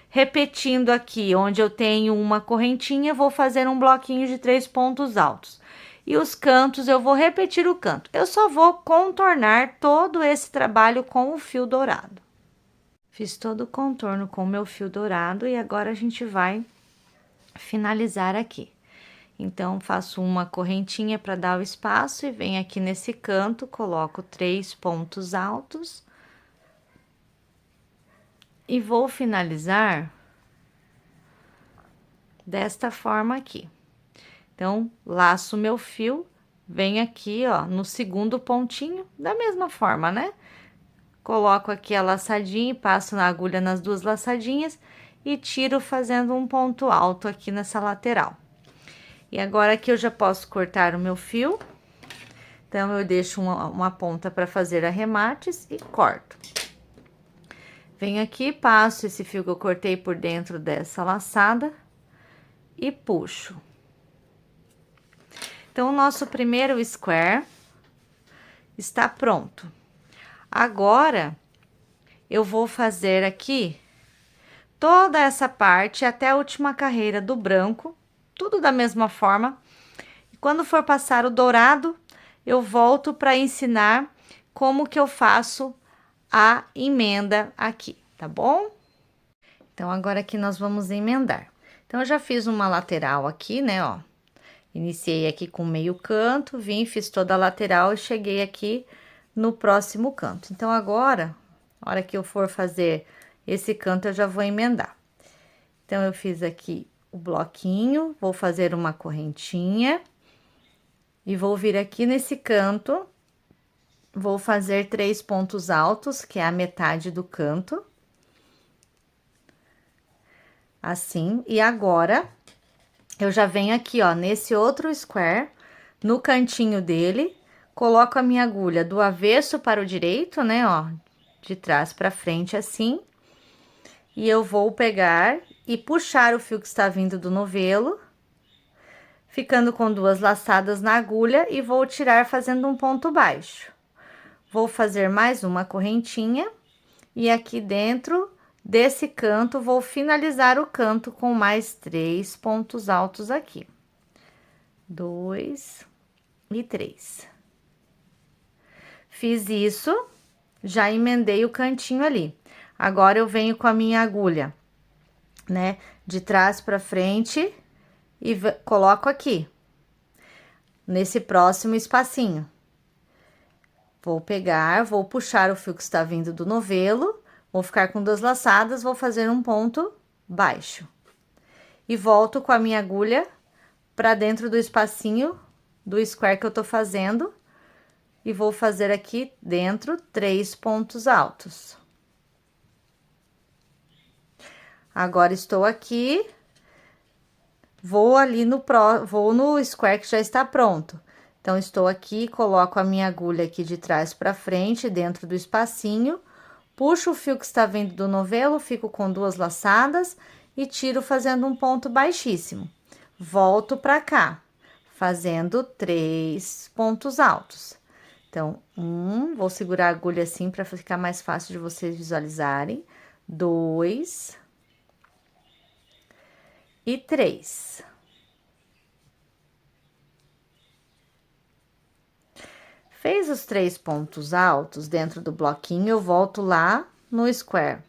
Repetindo aqui, onde eu tenho uma correntinha, vou fazer um bloquinho de 3 pontos altos. E os cantos, eu vou repetir o canto. Eu só vou contornar todo esse trabalho com o fio dourado. Fiz todo o contorno com o meu fio dourado e agora a gente vai finalizar aqui. Então, faço uma correntinha para dar o espaço e venho aqui nesse canto, coloco 3 pontos altos. E vou finalizar desta forma aqui. Então, laço meu fio, venho aqui, ó, no segundo pontinho, da mesma forma, né? Coloco aqui a laçadinha e passo na agulha nas duas laçadinhas e tiro fazendo um ponto alto aqui nessa lateral. E agora aqui eu já posso cortar o meu fio. Então, eu deixo uma ponta para fazer arremates e corto. Venho aqui, passo esse fio que eu cortei por dentro dessa laçada e puxo. Então, o nosso primeiro square está pronto. Agora, eu vou fazer aqui toda essa parte até a última carreira do branco, tudo da mesma forma. E quando for passar o dourado, eu volto para ensinar como que eu faço a emenda aqui, tá bom? Então, agora aqui nós vamos emendar. Então, eu já fiz uma lateral aqui, né, ó. Iniciei aqui com meio canto, vim, fiz toda a lateral e cheguei aqui no próximo canto. Então, agora, na hora que eu for fazer esse canto, eu já vou emendar. Então, eu fiz aqui o bloquinho, vou fazer uma correntinha e vou vir aqui nesse canto, vou fazer 3 pontos altos, que é a metade do canto. Assim, e agora, eu já venho aqui, ó, nesse outro square, no cantinho dele, coloco a minha agulha do avesso para o direito, né, ó, de trás para frente, assim. E eu vou pegar e puxar o fio que está vindo do novelo, ficando com 2 laçadas na agulha e vou tirar fazendo um ponto baixo. Vou fazer mais uma correntinha e aqui dentro desse canto, vou finalizar o canto com mais 3 pontos altos aqui. 2 e 3. Fiz isso, já emendei o cantinho ali. Agora, eu venho com a minha agulha, né, de trás pra frente e coloco aqui, nesse próximo espacinho. Vou pegar, vou puxar o fio que está vindo do novelo, vou ficar com 2 laçadas, vou fazer um ponto baixo. E volto com a minha agulha para dentro do espacinho do square que eu tô fazendo. E vou fazer aqui dentro 3 pontos altos. Agora, estou aqui, vou ali vou no square que já está pronto. Então, estou aqui, coloco a minha agulha aqui de trás para frente, dentro do espacinho. Puxo o fio que está vindo do novelo, fico com 2 laçadas e tiro fazendo um ponto baixíssimo. Volto para cá, fazendo 3 pontos altos. Então, vou segurar a agulha assim para ficar mais fácil de vocês visualizarem. 2 e 3. Fez os 3 pontos altos dentro do bloquinho, eu volto lá no square,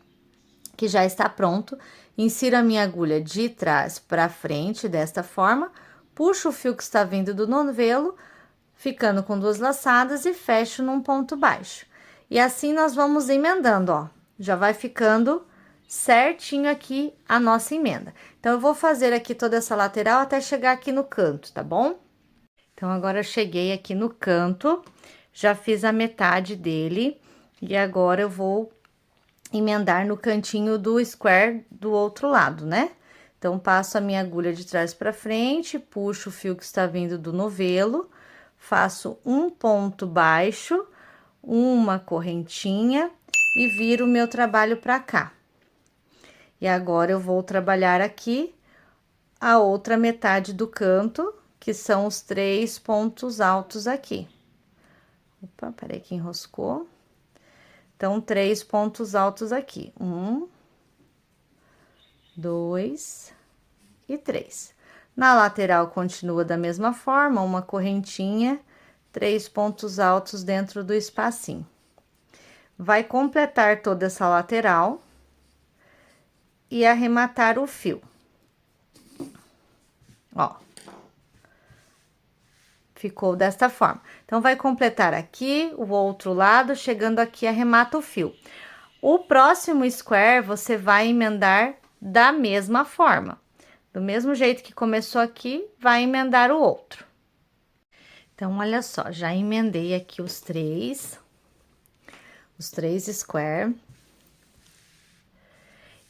que já está pronto. Insiro a minha agulha de trás para frente, desta forma, puxo o fio que está vindo do novelo, ficando com 2 laçadas e fecho num ponto baixo. E assim nós vamos emendando, ó, já vai ficando certinho aqui a nossa emenda. Então, eu vou fazer aqui toda essa lateral até chegar aqui no canto, tá bom? Então, agora eu cheguei aqui no canto, já fiz a metade dele, e agora eu vou emendar no cantinho do square do outro lado, né? Então, passo a minha agulha de trás para frente, puxo o fio que está vindo do novelo, faço um ponto baixo, uma correntinha e viro o meu trabalho para cá. E agora eu vou trabalhar aqui a outra metade do canto, que são os 3 pontos altos aqui. Opa, peraí que enroscou. Então, 3 pontos altos aqui. 1, 2 e 3. Na lateral continua da mesma forma, uma correntinha, 3 pontos altos dentro do espacinho. Vai completar toda essa lateral e arrematar o fio. Ó. Ficou desta forma. Então, vai completar aqui o outro lado, chegando aqui, arremata o fio. O próximo square, você vai emendar da mesma forma. Do mesmo jeito que começou aqui, vai emendar o outro. Então, olha só, já emendei aqui os três square.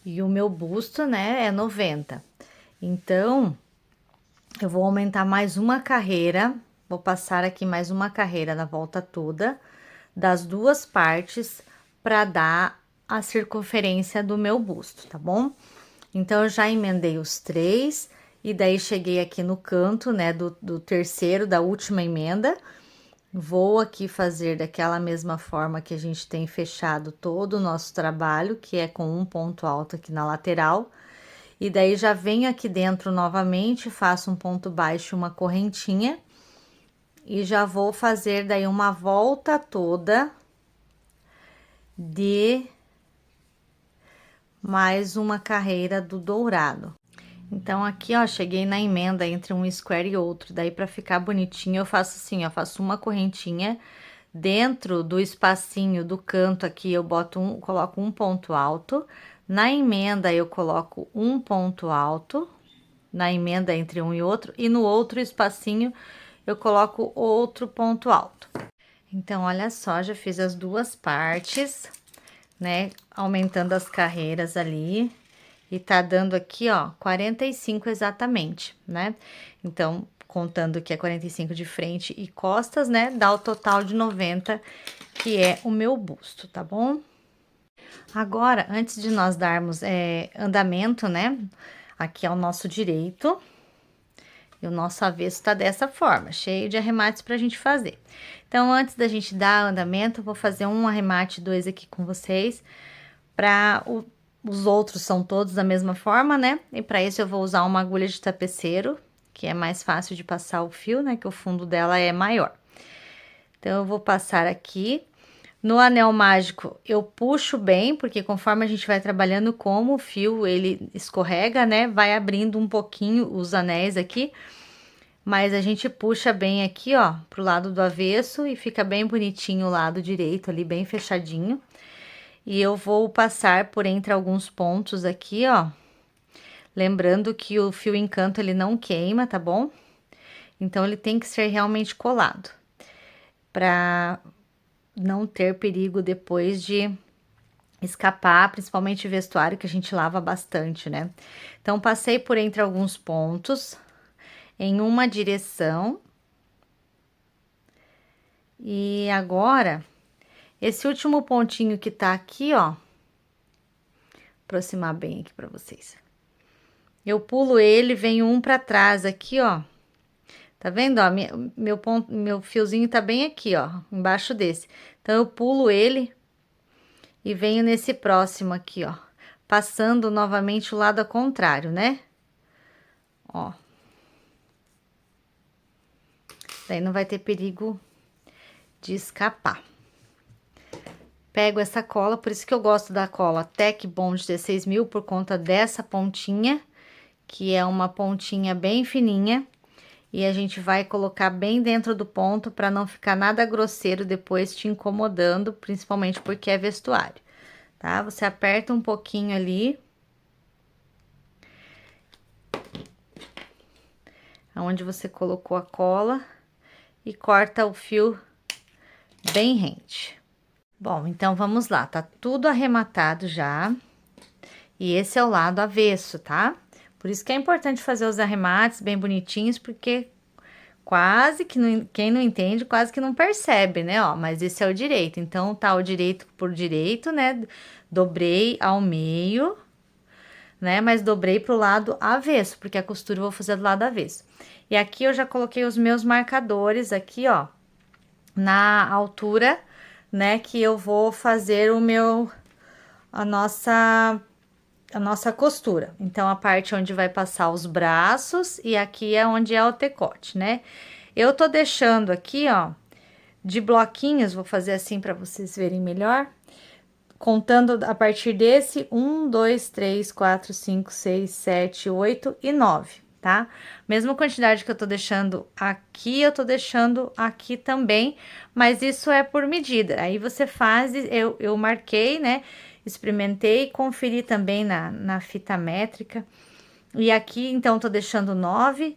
E o meu busto, né, é 90. Então, eu vou aumentar mais uma carreira, vou passar aqui mais uma carreira na volta toda, das duas partes, para dar a circunferência do meu busto, tá bom? Então, eu já emendei os três, e daí cheguei aqui no canto, né, do terceiro, da última emenda. Vou aqui fazer daquela mesma forma que a gente tem fechado todo o nosso trabalho, que é com um ponto alto aqui na lateral. E daí, já venho aqui dentro novamente, faço um ponto baixo, uma correntinha. E já vou fazer daí uma volta toda de mais uma carreira do dourado. Então, aqui, ó, cheguei na emenda entre um square e outro. Daí, pra ficar bonitinho, eu faço assim, ó, faço uma correntinha. Dentro do espacinho do canto aqui, eu coloco um ponto alto. Na emenda, eu coloco um ponto alto. Na emenda entre um e outro. E no outro espacinho, eu coloco outro ponto alto. Então, olha só, já fiz as duas partes, né? Aumentando as carreiras ali. E tá dando aqui, ó, 45 exatamente, né? Então, contando que é 45 de frente e costas, né? Dá o total de 90, que é o meu busto, tá bom? Agora, antes de nós darmos andamento, né? Aqui é o nosso direito. E o nosso avesso tá dessa forma, cheio de arremates pra gente fazer. Então, antes da gente dar andamento, eu vou fazer um arremate, dois aqui com vocês, os outros são todos da mesma forma, né? E para isso eu vou usar uma agulha de tapeceiro, que é mais fácil de passar o fio, né? Que o fundo dela é maior. Então, eu vou passar aqui. No anel mágico, eu puxo bem, porque conforme a gente vai trabalhando, como o fio, ele escorrega, né? Vai abrindo um pouquinho os anéis aqui. Mas a gente puxa bem aqui, ó, pro lado do avesso e fica bem bonitinho o lado direito ali, bem fechadinho. E eu vou passar por entre alguns pontos aqui, ó. Lembrando que o fio encanto, ele não queima, tá bom? Então, ele tem que ser realmente colado. Pra não ter perigo depois de escapar, principalmente vestuário, que a gente lava bastante, né? Então, passei por entre alguns pontos, em uma direção. E agora, esse último pontinho que tá aqui, ó, aproximar bem aqui pra vocês. Eu pulo ele, venho um pra trás aqui, ó. Tá vendo, ó? Meu fiozinho tá bem aqui, ó, embaixo desse. Então, eu pulo ele e venho nesse próximo aqui, ó. Passando novamente o lado ao contrário, né? Ó. Daí não vai ter perigo de escapar. Pego essa cola, por isso que eu gosto da cola Tec Bond 16.000, por conta dessa pontinha, que é uma pontinha bem fininha. E a gente vai colocar bem dentro do ponto para não ficar nada grosseiro depois te incomodando, principalmente porque é vestuário, tá? Você aperta um pouquinho ali. Aonde você colocou a cola e corta o fio bem rente. Bom, então vamos lá, tá tudo arrematado já. E esse é o lado avesso, tá? Por isso que é importante fazer os arremates bem bonitinhos, porque quase que não, quem não entende, quase que não percebe, né? Ó, mas esse é o direito. Então, tá o direito por direito, né? Dobrei ao meio, né? Mas dobrei pro lado avesso, porque a costura eu vou fazer do lado avesso. E aqui eu já coloquei os meus marcadores aqui, ó, na altura, né? Que eu vou fazer a nossa costura. Então, a parte onde vai passar os braços e aqui é onde é o decote, né? Eu tô deixando aqui, ó, de bloquinhos, vou fazer assim para vocês verem melhor. Contando a partir desse, 1, 2, 3, 4, 5, 6, 7, 8 e 9, tá? Mesma quantidade que eu tô deixando aqui, eu tô deixando aqui também, mas isso é por medida. Aí você faz, eu marquei, né? Experimentei, conferi também na fita métrica. E aqui, então, tô deixando 9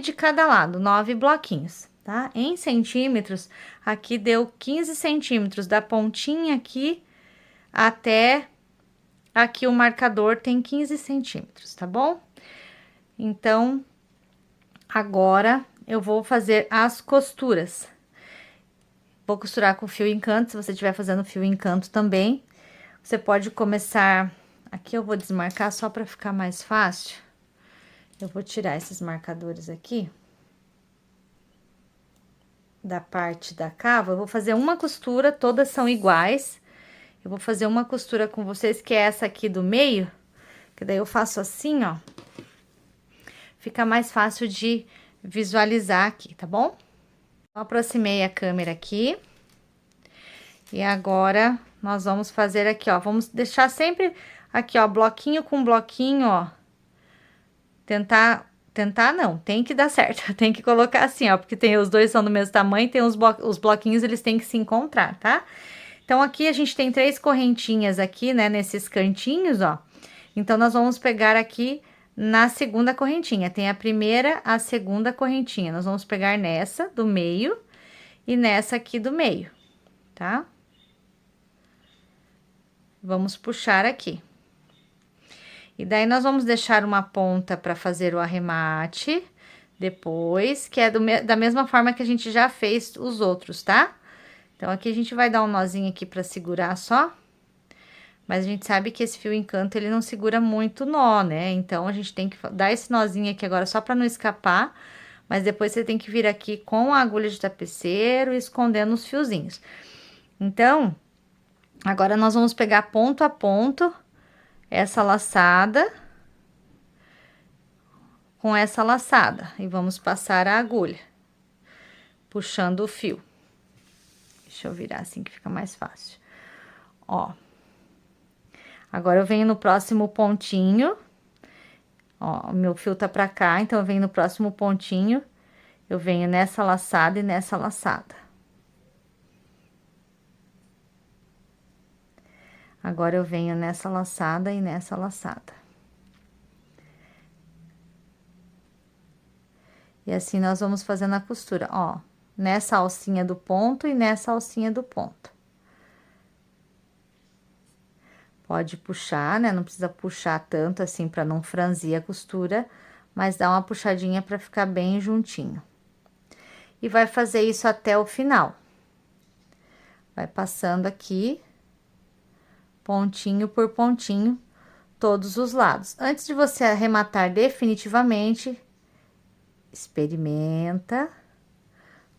de cada lado, 9 bloquinhos, tá? Em centímetros, aqui deu 15 centímetros da pontinha aqui até aqui o marcador tem 15 centímetros, tá bom? Então, agora eu vou fazer as costuras. Vou costurar com fio encanto, se você estiver fazendo fio encanto também. Você pode começar... Aqui eu vou desmarcar só para ficar mais fácil. Eu vou tirar esses marcadores aqui. Da parte da cava, eu vou fazer uma costura, todas são iguais. Eu vou fazer uma costura com vocês, que é essa aqui do meio, que daí eu faço assim, ó. Fica mais fácil de visualizar aqui, tá bom? Eu aproximei a câmera aqui. E agora, nós vamos fazer aqui, ó. Vamos deixar sempre aqui, ó, bloquinho com bloquinho, ó. Tentar não, tem que dar certo. Tem que colocar assim, ó, porque os dois são do mesmo tamanho, tem os bloquinhos, eles têm que se encontrar, tá? Então, aqui a gente tem 3 correntinhas aqui, né, nesses cantinhos, ó. Então, nós vamos pegar aqui na segunda correntinha. Tem a primeira, a segunda correntinha. Nós vamos pegar nessa do meio e nessa aqui do meio, tá? Vamos puxar aqui. E daí, nós vamos deixar uma ponta para fazer o arremate depois, que é da mesma forma que a gente já fez os outros, tá? Então, aqui a gente vai dar um nozinho aqui para segurar só. Mas a gente sabe que esse fio encanto, ele não segura muito nó, né? Então, a gente tem que dar esse nozinho aqui agora só para não escapar. Mas depois você tem que vir aqui com a agulha de tapeceiro, escondendo os fiozinhos. Então, agora nós vamos pegar ponto a ponto essa laçada com essa laçada. E vamos passar a agulha, puxando o fio. Deixa eu virar assim que fica mais fácil. Ó. Agora, eu venho no próximo pontinho. Ó, o meu fio tá pra cá, então eu venho no próximo pontinho. Eu venho nessa laçada e nessa laçada. Agora, eu venho nessa laçada e nessa laçada. E assim, nós vamos fazendo a costura, ó. Nessa alcinha do ponto e nessa alcinha do ponto. Pode puxar, né? Não precisa puxar tanto assim pra não franzir a costura, mas dá uma puxadinha pra ficar bem juntinho. E vai fazer isso até o final. Vai passando aqui, pontinho por pontinho, todos os lados. Antes de você arrematar definitivamente, experimenta,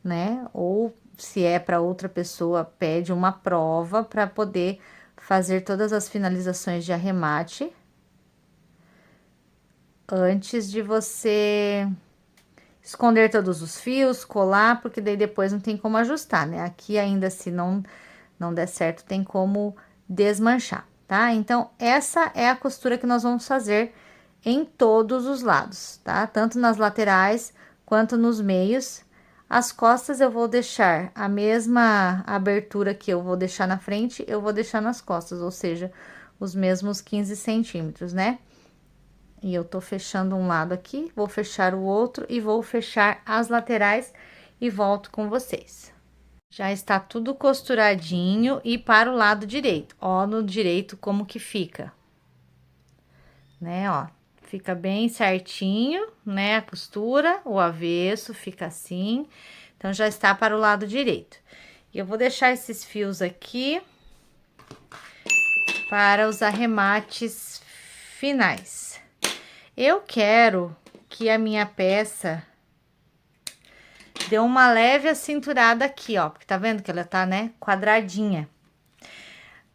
né? Ou se é para outra pessoa, pede uma prova para poder fazer todas as finalizações de arremate antes de você esconder todos os fios, colar, porque daí depois não tem como ajustar, né? Aqui ainda se não der certo, tem como desmanchar, tá? Então, essa é a costura que nós vamos fazer em todos os lados, tá? Tanto nas laterais quanto nos meios. As costas eu vou deixar a mesma abertura que eu vou deixar na frente, eu vou deixar nas costas, ou seja, os mesmos 15 centímetros, né? E eu tô fechando um lado aqui, vou fechar o outro e vou fechar as laterais e volto com vocês. Já está tudo costuradinho e para o lado direito. Ó, no direito como que fica, né? Ó, fica bem certinho, né? A costura, o avesso fica assim. Então, já está para o lado direito. E eu vou deixar esses fios aqui para os arremates finais. Eu quero que a minha peça dê uma leve acinturada aqui, ó, porque tá vendo que ela tá, né, quadradinha,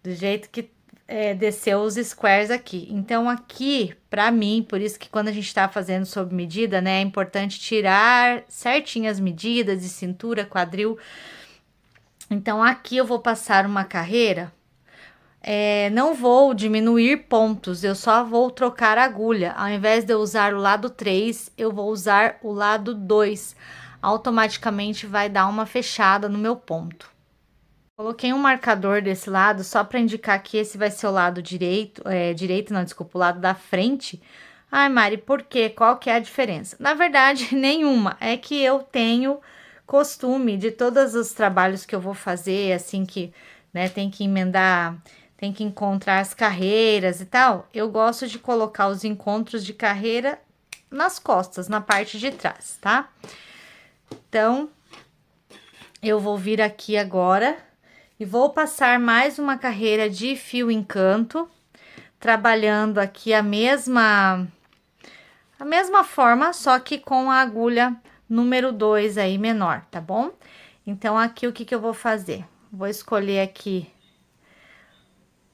do jeito que desceu os squares aqui. Então, aqui, pra mim, por isso que quando a gente tá fazendo sob medida, né, é importante tirar certinho as medidas de cintura, quadril. Então, aqui eu vou passar uma carreira. Não vou diminuir pontos, eu só vou trocar a agulha. Ao invés de eu usar o lado 3, eu vou usar o lado 2. Automaticamente vai dar uma fechada no meu ponto. Coloquei um marcador desse lado só para indicar que esse vai ser o lado direito, não, desculpa, o lado da frente. Ai, Mari, por quê? Qual que é a diferença? Na verdade, nenhuma. É que eu tenho costume de todos os trabalhos que eu vou fazer, assim que, né, tem que emendar, tem que encontrar as carreiras e tal. Eu gosto de colocar os encontros de carreira nas costas, na parte de trás, tá? Então, eu vou vir aqui agora e vou passar mais uma carreira de fio encanto, trabalhando aqui a mesma forma, só que com a agulha número 2 aí menor, tá bom? Então, aqui o que que eu vou fazer? Vou escolher aqui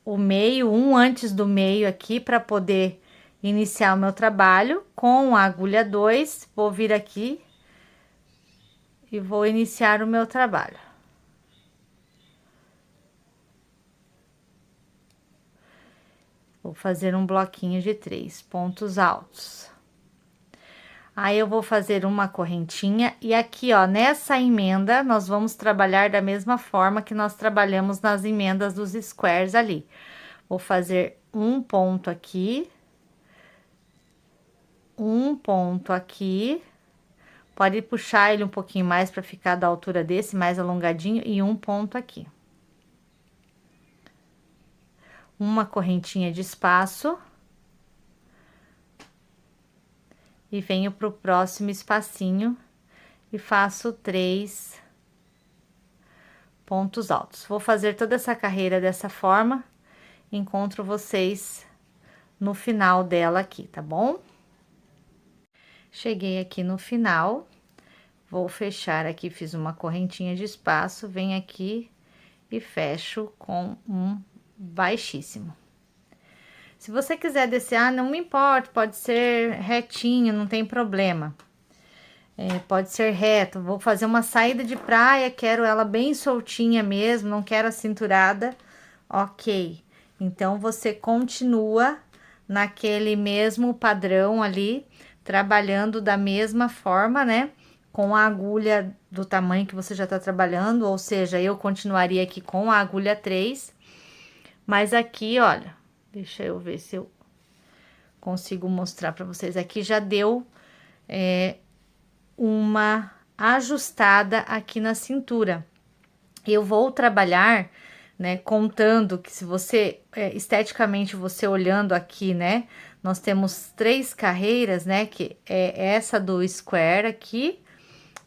o meio, um antes do meio aqui, para poder iniciar o meu trabalho com a agulha 2. Vou vir aqui e vou iniciar o meu trabalho. Vou fazer um bloquinho de 3 pontos altos. Aí, eu vou fazer uma correntinha e aqui, ó, nessa emenda, nós vamos trabalhar da mesma forma que nós trabalhamos nas emendas dos squares ali. Vou fazer um ponto aqui, um ponto aqui. Pode puxar ele um pouquinho mais para ficar da altura desse, mais alongadinho, e um ponto aqui. Uma correntinha de espaço. E venho pro próximo espacinho e faço 3 pontos altos. Vou fazer toda essa carreira dessa forma. Encontro vocês no final dela aqui, tá bom? Cheguei aqui no final. Vou fechar aqui, fiz uma correntinha de espaço, venho aqui e fecho com um baixíssimo. Se você quiser descer, não me importa, pode ser retinho, não tem problema. Pode ser reto, vou fazer uma saída de praia, quero ela bem soltinha mesmo, não quero a cinturada, ok. Então, você continua naquele mesmo padrão ali, trabalhando da mesma forma, né? Com a agulha do tamanho que você já tá trabalhando, ou seja, eu continuaria aqui com a agulha 3, mas aqui, olha, deixa eu ver se eu consigo mostrar pra vocês, aqui já deu uma ajustada aqui na cintura. Eu vou trabalhar, né, contando que se você, esteticamente, você olhando aqui, né, nós temos 3 carreiras, né, que é essa do square aqui,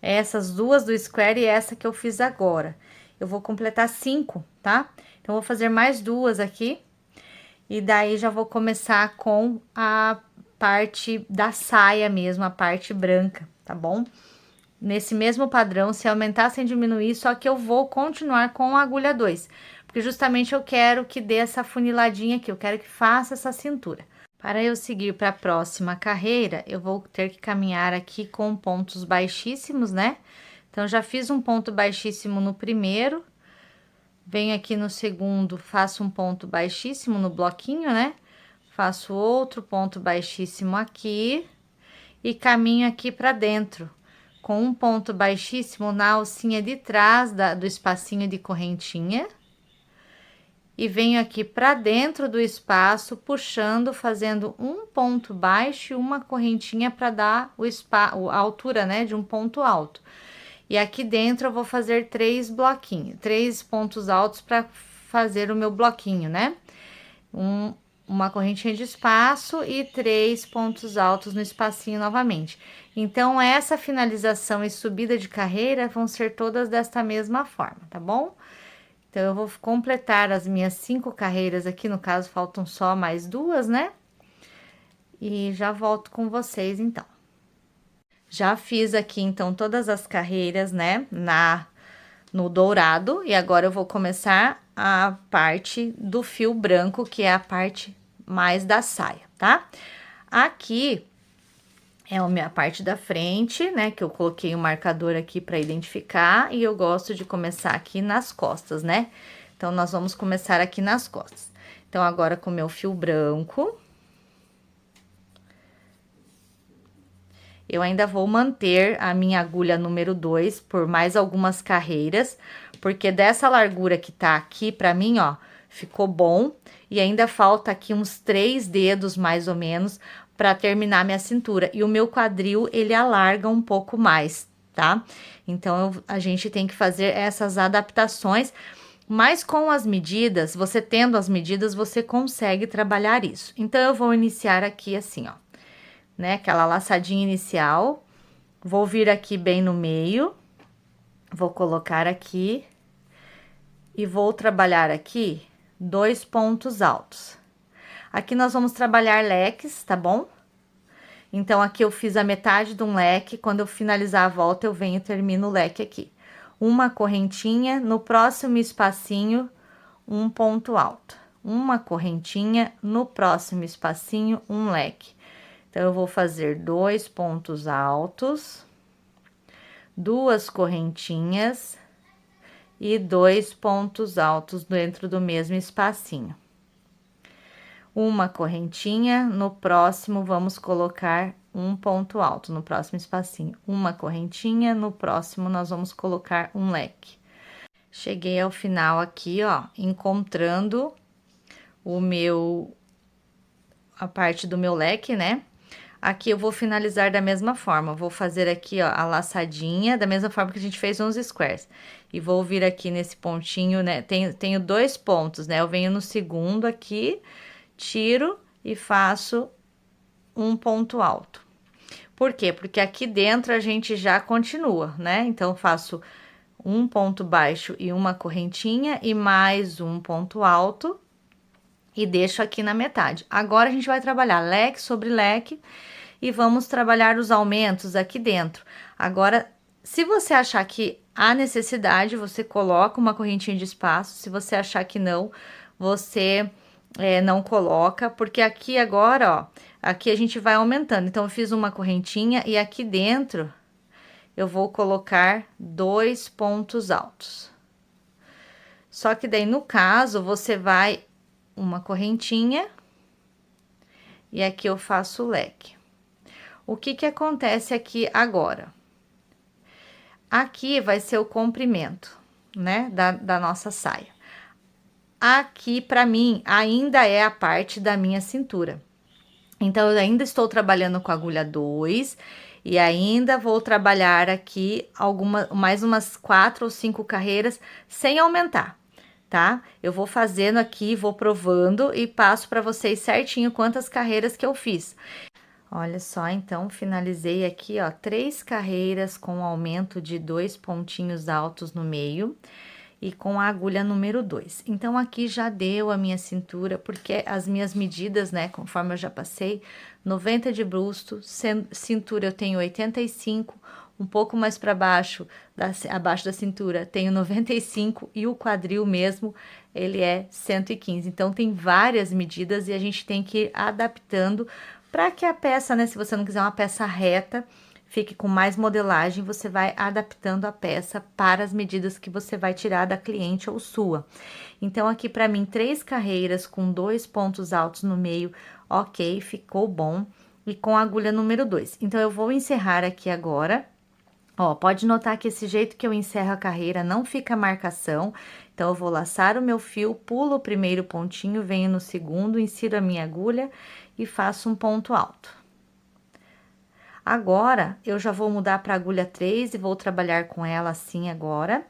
essas duas do square e essa que eu fiz agora. Eu vou completar 5, tá? Então, vou fazer mais 2 aqui, e daí já vou começar com a parte da saia mesmo, a parte branca, tá bom? Nesse mesmo padrão, se aumentar sem diminuir, só que eu vou continuar com a agulha 2, porque justamente eu quero que dê essa funiladinha aqui, eu quero que faça essa cintura. Para eu seguir para a próxima carreira, eu vou ter que caminhar aqui com pontos baixíssimos, né? Então, já fiz um ponto baixíssimo no primeiro, venho aqui no segundo, faço um ponto baixíssimo no bloquinho, né? Faço outro ponto baixíssimo aqui e caminho aqui para dentro, com um ponto baixíssimo na alcinha de trás do espacinho de correntinha. E venho aqui para dentro do espaço, puxando, fazendo um ponto baixo e uma correntinha para dar a altura, né, de um ponto alto. E aqui dentro eu vou fazer 3 bloquinhos, 3 pontos altos para fazer o meu bloquinho, né? Uma correntinha de espaço e 3 pontos altos no espacinho novamente. Então, essa finalização e subida de carreira vão ser todas desta mesma forma, tá bom? Então, eu vou completar as minhas 5 carreiras aqui, no caso, faltam só mais 2, né? E já volto com vocês, então. Já fiz aqui, então, todas as carreiras, né, no dourado, e agora eu vou começar a parte do fio branco, que é a parte mais da saia, tá? Aqui é a minha parte da frente, né, que eu coloquei um marcador aqui para identificar, e eu gosto de começar aqui nas costas, né? Então, nós vamos começar aqui nas costas. Então, agora com o meu fio branco, eu ainda vou manter a minha agulha número 2 por mais algumas carreiras, porque dessa largura que tá aqui pra mim, ó, ficou bom. E ainda falta aqui uns 3 dedos, mais ou menos, pra terminar minha cintura. E o meu quadril, ele alarga um pouco mais, tá? Então, a gente tem que fazer essas adaptações. Mas com as medidas, você tendo as medidas, você consegue trabalhar isso. Então, eu vou iniciar aqui assim, ó, né? Aquela laçadinha inicial. Vou vir aqui bem no meio. Vou colocar aqui. E vou trabalhar aqui 2 pontos altos. Aqui nós vamos trabalhar leques, tá bom? Então, aqui eu fiz a metade de um leque. Quando eu finalizar a volta, eu venho e termino o leque aqui. Uma correntinha, no próximo espacinho, um ponto alto. Uma correntinha, no próximo espacinho, um leque. Então, eu vou fazer 2 pontos altos, 2 correntinhas e 2 pontos altos dentro do mesmo espacinho. Uma correntinha, no próximo vamos colocar um ponto alto, no próximo espacinho. Uma correntinha, no próximo nós vamos colocar um leque. Cheguei ao final aqui, ó, encontrando a parte do meu leque, né? Aqui eu vou finalizar da mesma forma, vou fazer aqui, ó, a laçadinha, da mesma forma que a gente fez uns squares. E vou vir aqui nesse pontinho, né, tenho 2 pontos, né, eu venho no segundo aqui, tiro e faço um ponto alto. Por quê? Porque aqui dentro a gente já continua, né, então faço um ponto baixo e uma correntinha e mais um ponto alto e deixo aqui na metade. Agora a gente vai trabalhar leque sobre leque e vamos trabalhar os aumentos aqui dentro. Agora, se você achar que há necessidade, você coloca uma correntinha de espaço. Se você achar que não, você não coloca, porque aqui agora, ó, aqui a gente vai aumentando. Então, eu fiz uma correntinha e aqui dentro eu vou colocar 2 pontos altos. Só que daí, no caso, você vai uma correntinha e aqui eu faço o leque. O que que acontece aqui agora? Aqui vai ser o comprimento, né, da nossa saia. Aqui, pra mim, ainda é a parte da minha cintura. Então, eu ainda estou trabalhando com a agulha 2 e ainda vou trabalhar aqui mais umas 4 ou 5 carreiras sem aumentar, tá? Eu vou fazendo aqui, vou provando e passo para vocês certinho quantas carreiras que eu fiz. Olha só, então, finalizei aqui, ó, 3 carreiras com aumento de 2 pontinhos altos no meio e com a agulha número 2. Então, aqui já deu a minha cintura, porque as minhas medidas, né, conforme eu já passei, 90 de busto, cintura eu tenho 85, um pouco mais para baixo, abaixo da cintura, tenho 95 e o quadril mesmo, ele é 115. Então, tem várias medidas e a gente tem que ir adaptando para que a peça, né, se você não quiser uma peça reta, fique com mais modelagem, você vai adaptando a peça para as medidas que você vai tirar da cliente ou sua. Então, aqui para mim, 3 carreiras com 2 pontos altos no meio, ok, ficou bom. E com a agulha número 2. Então, eu vou encerrar aqui agora. Ó, pode notar que esse jeito que eu encerro a carreira não fica marcação. Então, eu vou laçar o meu fio, pulo o primeiro pontinho, venho no segundo, insiro a minha agulha e faço um ponto alto. Agora, eu já vou mudar para agulha 3 e vou trabalhar com ela assim agora,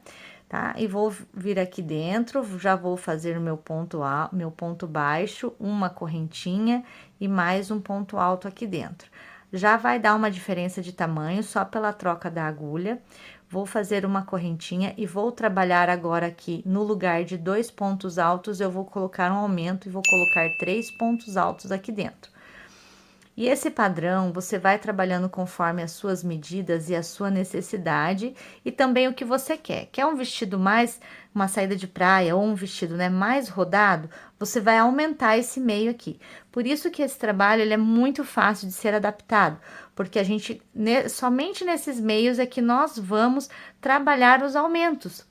tá? E vou vir aqui dentro, já vou fazer o meu ponto baixo, uma correntinha e mais um ponto alto aqui dentro. Já vai dar uma diferença de tamanho só pela troca da agulha. Vou fazer uma correntinha e vou trabalhar agora aqui no lugar de 2 pontos altos, eu vou colocar um aumento e vou colocar 3 pontos altos aqui dentro. E esse padrão você vai trabalhando conforme as suas medidas e a sua necessidade e também o que você quer. Quer um vestido mais, uma saída de praia ou um vestido, né, mais rodado? Você vai aumentar esse meio aqui. Por isso que esse trabalho ele é muito fácil de ser adaptado, porque a gente, somente nesses meios é que nós vamos trabalhar os aumentos.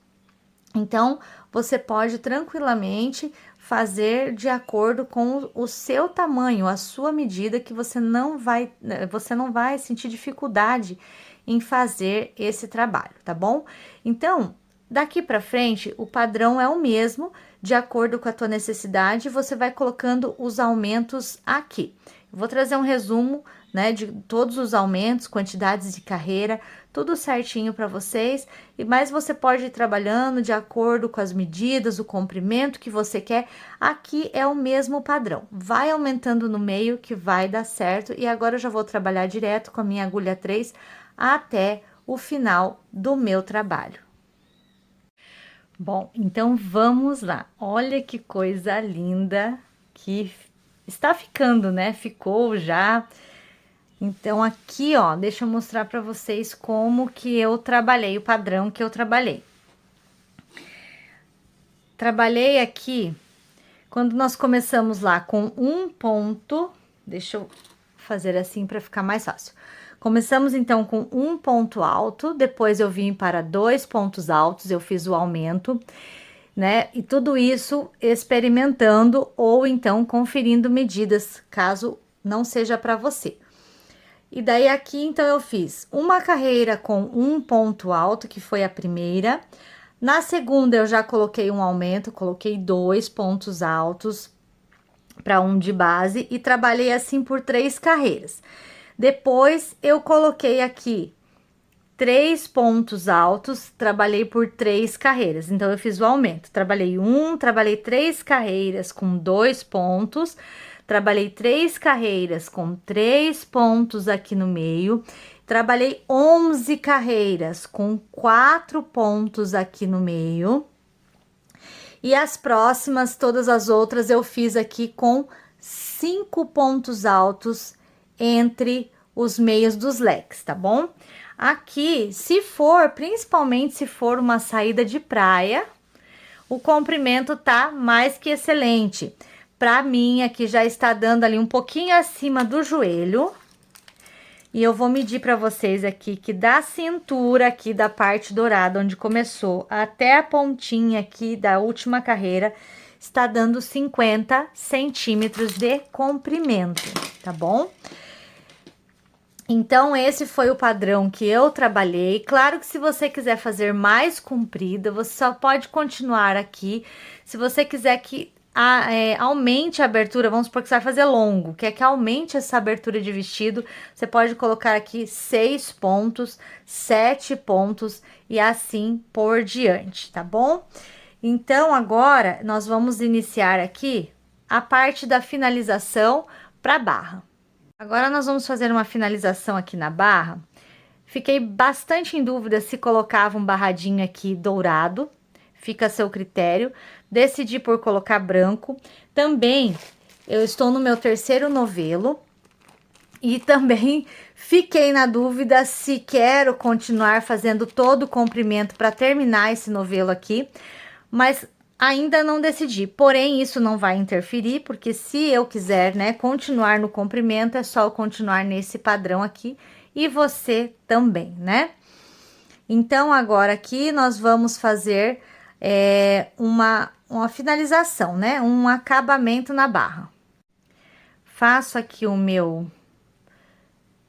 Então, você pode tranquilamente fazer de acordo com o seu tamanho, a sua medida, que você não vai sentir dificuldade em fazer esse trabalho, tá bom? Então, daqui para frente, o padrão é o mesmo, de acordo com a tua necessidade, você vai colocando os aumentos aqui. Eu vou trazer um resumo, né, de todos os aumentos, quantidades de carreira, tudo certinho para vocês, mas você pode ir trabalhando de acordo com as medidas, o comprimento que você quer. Aqui é o mesmo padrão, vai aumentando no meio que vai dar certo. E agora eu já vou trabalhar direto com a minha agulha 3 até o final do meu trabalho. Bom, então vamos lá. Olha que coisa linda que está ficando, né? Ficou já. Então, aqui, ó, deixa eu mostrar para vocês como que eu trabalhei, o padrão que eu trabalhei. Trabalhei aqui, quando nós começamos lá com um ponto, deixa eu fazer assim para ficar mais fácil. Começamos, então, com um ponto alto, depois eu vim para 2 pontos altos, eu fiz o aumento, né? E tudo isso experimentando ou, então, conferindo medidas, caso não seja para você. E daí aqui, então, eu fiz uma carreira com um ponto alto, que foi a primeira. Na segunda, eu já coloquei um aumento, coloquei 2 pontos altos para um de base e trabalhei assim por 3 carreiras. Depois, eu coloquei aqui 3 pontos altos, trabalhei por 3 carreiras. Então, eu fiz o aumento, trabalhei 3 carreiras com 2 pontos. Trabalhei 3 carreiras com 3 pontos aqui no meio. Trabalhei 11 carreiras com 4 pontos aqui no meio. E as próximas, todas as outras, eu fiz aqui com 5 pontos altos entre os meios dos leques, tá bom? Aqui, principalmente se for uma saída de praia, o comprimento tá mais que excelente. Para mim, aqui já está dando ali um pouquinho acima do joelho. E eu vou medir para vocês aqui que da cintura aqui da parte dourada, onde começou, até a pontinha aqui da última carreira, está dando 50 centímetros de comprimento, tá bom? Então, esse foi o padrão que eu trabalhei. Claro que se você quiser fazer mais comprida, você só pode continuar aqui. Se você quiser que aumente a abertura, vamos supor que você vai fazer longo, quer que aumente essa abertura de vestido, você pode colocar aqui 6 pontos, 7 pontos e assim por diante, tá bom? Então, agora, nós vamos iniciar aqui a parte da finalização para barra. Agora, nós vamos fazer uma finalização aqui na barra. Fiquei bastante em dúvida se colocava um barradinho aqui dourado, fica a seu critério. Decidi por colocar branco. Também, eu estou no meu 3º novelo. E também fiquei na dúvida se quero continuar fazendo todo o comprimento para terminar esse novelo aqui. Mas ainda não decidi. Porém, isso não vai interferir, porque se eu quiser, né, continuar no comprimento, é só eu continuar nesse padrão aqui. E você também, né? Então, agora aqui nós vamos fazer uma finalização, né? Um acabamento na barra. Faço aqui o meu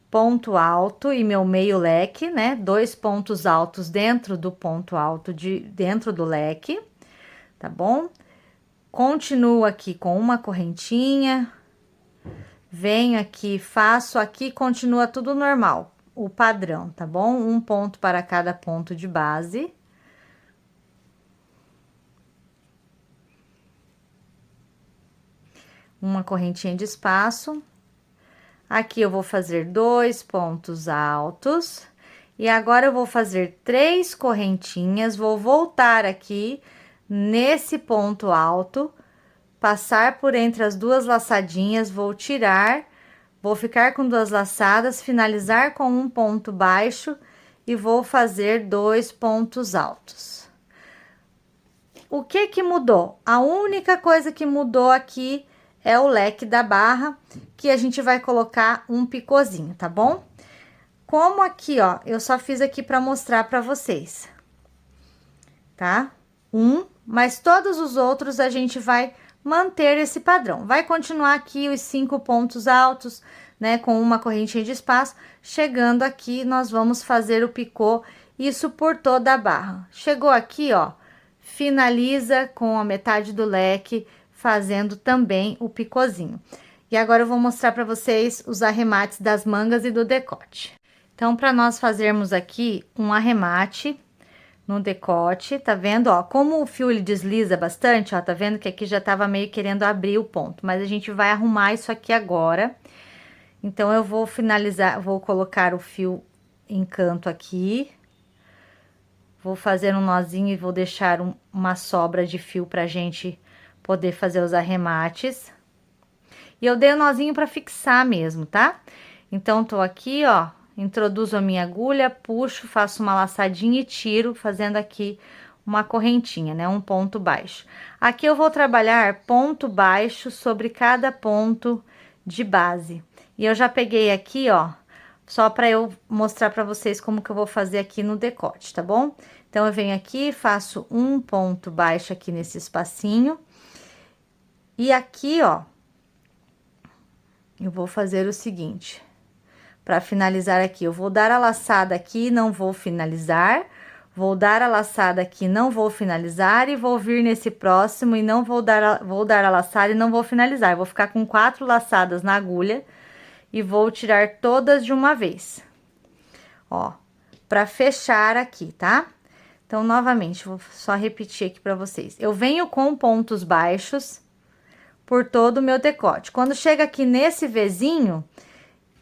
ponto alto e meu meio leque, né? 2 pontos altos dentro do ponto alto dentro do leque, tá bom? Continuo aqui com uma correntinha, venho aqui, faço aqui, continua tudo normal, o padrão, tá bom? Um ponto para cada ponto de base. Uma correntinha de espaço. Aqui eu vou fazer 2 pontos altos. E agora eu vou fazer 3 correntinhas, vou voltar aqui nesse ponto alto, passar por entre as duas laçadinhas, vou tirar, vou ficar com 2 laçadas, finalizar com um ponto baixo e vou fazer 2 pontos altos. O que que mudou? A única coisa que mudou aqui é o leque da barra, que a gente vai colocar um picôzinho, tá bom? Como aqui, ó, eu só fiz aqui para mostrar para vocês, tá? Mas todos os outros a gente vai manter esse padrão. Vai continuar aqui os 5 pontos altos, né, com uma correntinha de espaço. Chegando aqui, nós vamos fazer o picô, isso por toda a barra. Chegou aqui, ó, finaliza com a metade do leque, fazendo também o picôzinho. E agora eu vou mostrar para vocês os arremates das mangas e do decote. Então, para nós fazermos aqui um arremate no decote, tá vendo, ó, como o fio ele desliza bastante, ó, tá vendo que aqui já tava meio querendo abrir o ponto, mas a gente vai arrumar isso aqui agora. Então, eu vou finalizar, vou colocar o fio em canto aqui, vou fazer um nozinho e vou deixar uma sobra de fio pra gente poder fazer os arremates. E eu dei o nozinho pra fixar mesmo, tá? Então, tô aqui, ó, introduzo a minha agulha, puxo, faço uma laçadinha e tiro, fazendo aqui uma correntinha, né? Um ponto baixo. Aqui eu vou trabalhar ponto baixo sobre cada ponto de base. E eu já peguei aqui, ó, só para eu mostrar para vocês como que eu vou fazer aqui no decote, tá bom? Então, eu venho aqui, faço um ponto baixo aqui nesse espacinho. E aqui, ó, eu vou fazer o seguinte, para finalizar aqui, eu vou dar a laçada aqui, não vou finalizar, vou dar a laçada aqui, não vou finalizar, e vou vir nesse próximo e não vou dar a laçada e não vou finalizar. Eu vou ficar com 4 laçadas na agulha e vou tirar todas de uma vez, ó, para fechar aqui, tá? Então, novamente, vou só repetir aqui para vocês. Eu venho com pontos baixos por todo o meu decote. Quando chega aqui nesse Vzinho,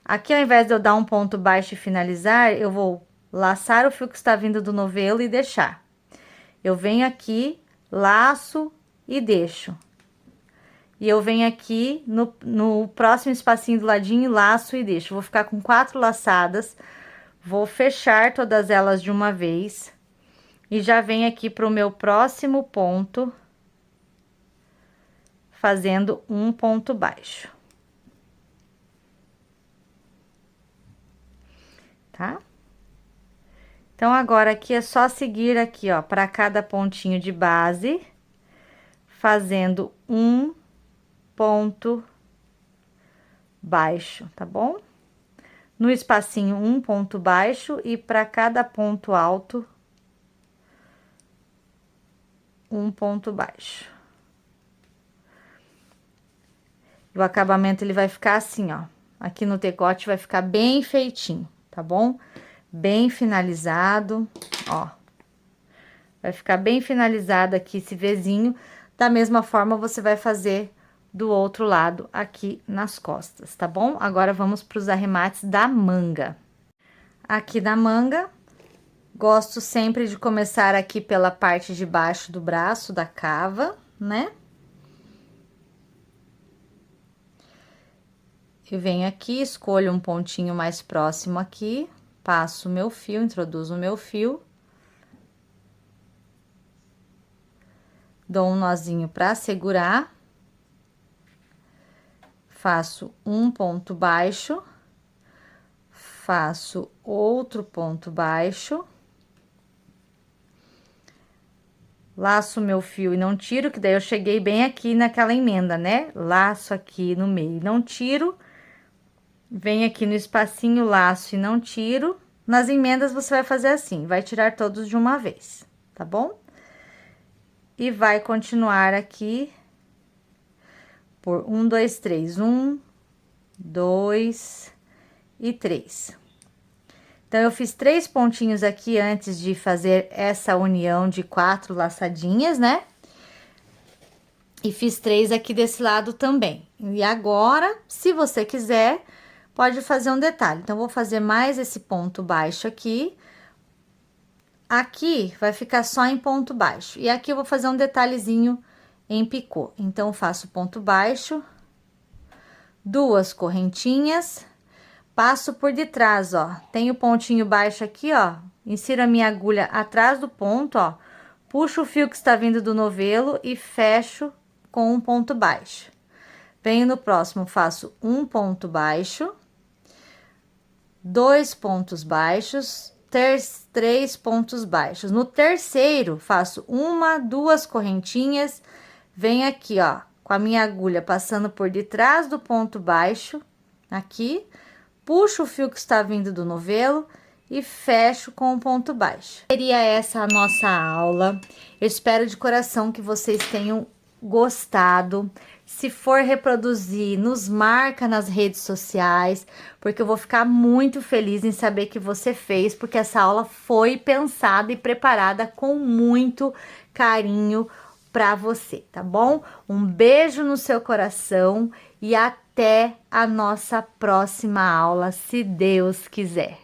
aqui ao invés de eu dar um ponto baixo e finalizar, eu vou laçar o fio que está vindo do novelo e deixar. Eu venho aqui, laço e deixo. E eu venho aqui no próximo espacinho do ladinho, laço e deixo. Vou ficar com 4 laçadas, vou fechar todas elas de uma vez. E já venho aqui pro meu próximo ponto, fazendo um ponto baixo. Tá? Então, agora aqui é só seguir aqui, ó, para cada pontinho de base, fazendo um ponto baixo, tá bom? No espacinho, um ponto baixo, e para cada ponto alto, um ponto baixo. O acabamento, ele vai ficar assim, ó. Aqui no decote vai ficar bem feitinho, tá bom? Bem finalizado, ó. Vai ficar bem finalizado aqui esse Vzinho. Da mesma forma, você vai fazer do outro lado aqui nas costas, tá bom? Agora, vamos para os arremates da manga. Aqui da manga, gosto sempre de começar aqui pela parte de baixo do braço da cava, né? Eu venho aqui, escolho um pontinho mais próximo aqui, passo o meu fio, introduzo o meu fio. Dou um nozinho para segurar. Faço um ponto baixo. Faço outro ponto baixo. Laço o meu fio e não tiro, que daí eu cheguei bem aqui naquela emenda, né? Laço aqui no meio, não tiro. Venho aqui no espacinho, laço e não tiro. Nas emendas, você vai fazer assim, vai tirar todos de uma vez, tá bom? E vai continuar aqui por 1, 2, 3, 1, 2 e 3. Então, eu fiz 3 pontinhos aqui antes de fazer essa união de 4 laçadinhas, né? E fiz 3 aqui desse lado também. E agora, se você quiser, pode fazer um detalhe. Então, vou fazer mais esse ponto baixo aqui. Aqui vai ficar só em ponto baixo. E aqui eu vou fazer um detalhezinho em picô. Então, faço ponto baixo, 2 correntinhas, passo por detrás, ó. Tem o pontinho baixo aqui, ó. Insiro a minha agulha atrás do ponto, ó. Puxo o fio que está vindo do novelo e fecho com um ponto baixo. Venho no próximo, faço um ponto baixo, 2 pontos baixos, 3 pontos baixos. No terceiro, faço 1, 2 correntinhas, venho aqui, ó, com a minha agulha passando por detrás do ponto baixo, aqui, puxo o fio que está vindo do novelo e fecho com um ponto baixo. Seria essa a nossa aula. Eu espero de coração que vocês tenham gostado. Se for reproduzir, nos marca nas redes sociais, porque eu vou ficar muito feliz em saber que você fez, porque essa aula foi pensada e preparada com muito carinho para você, tá bom? Um beijo no seu coração e até a nossa próxima aula, se Deus quiser.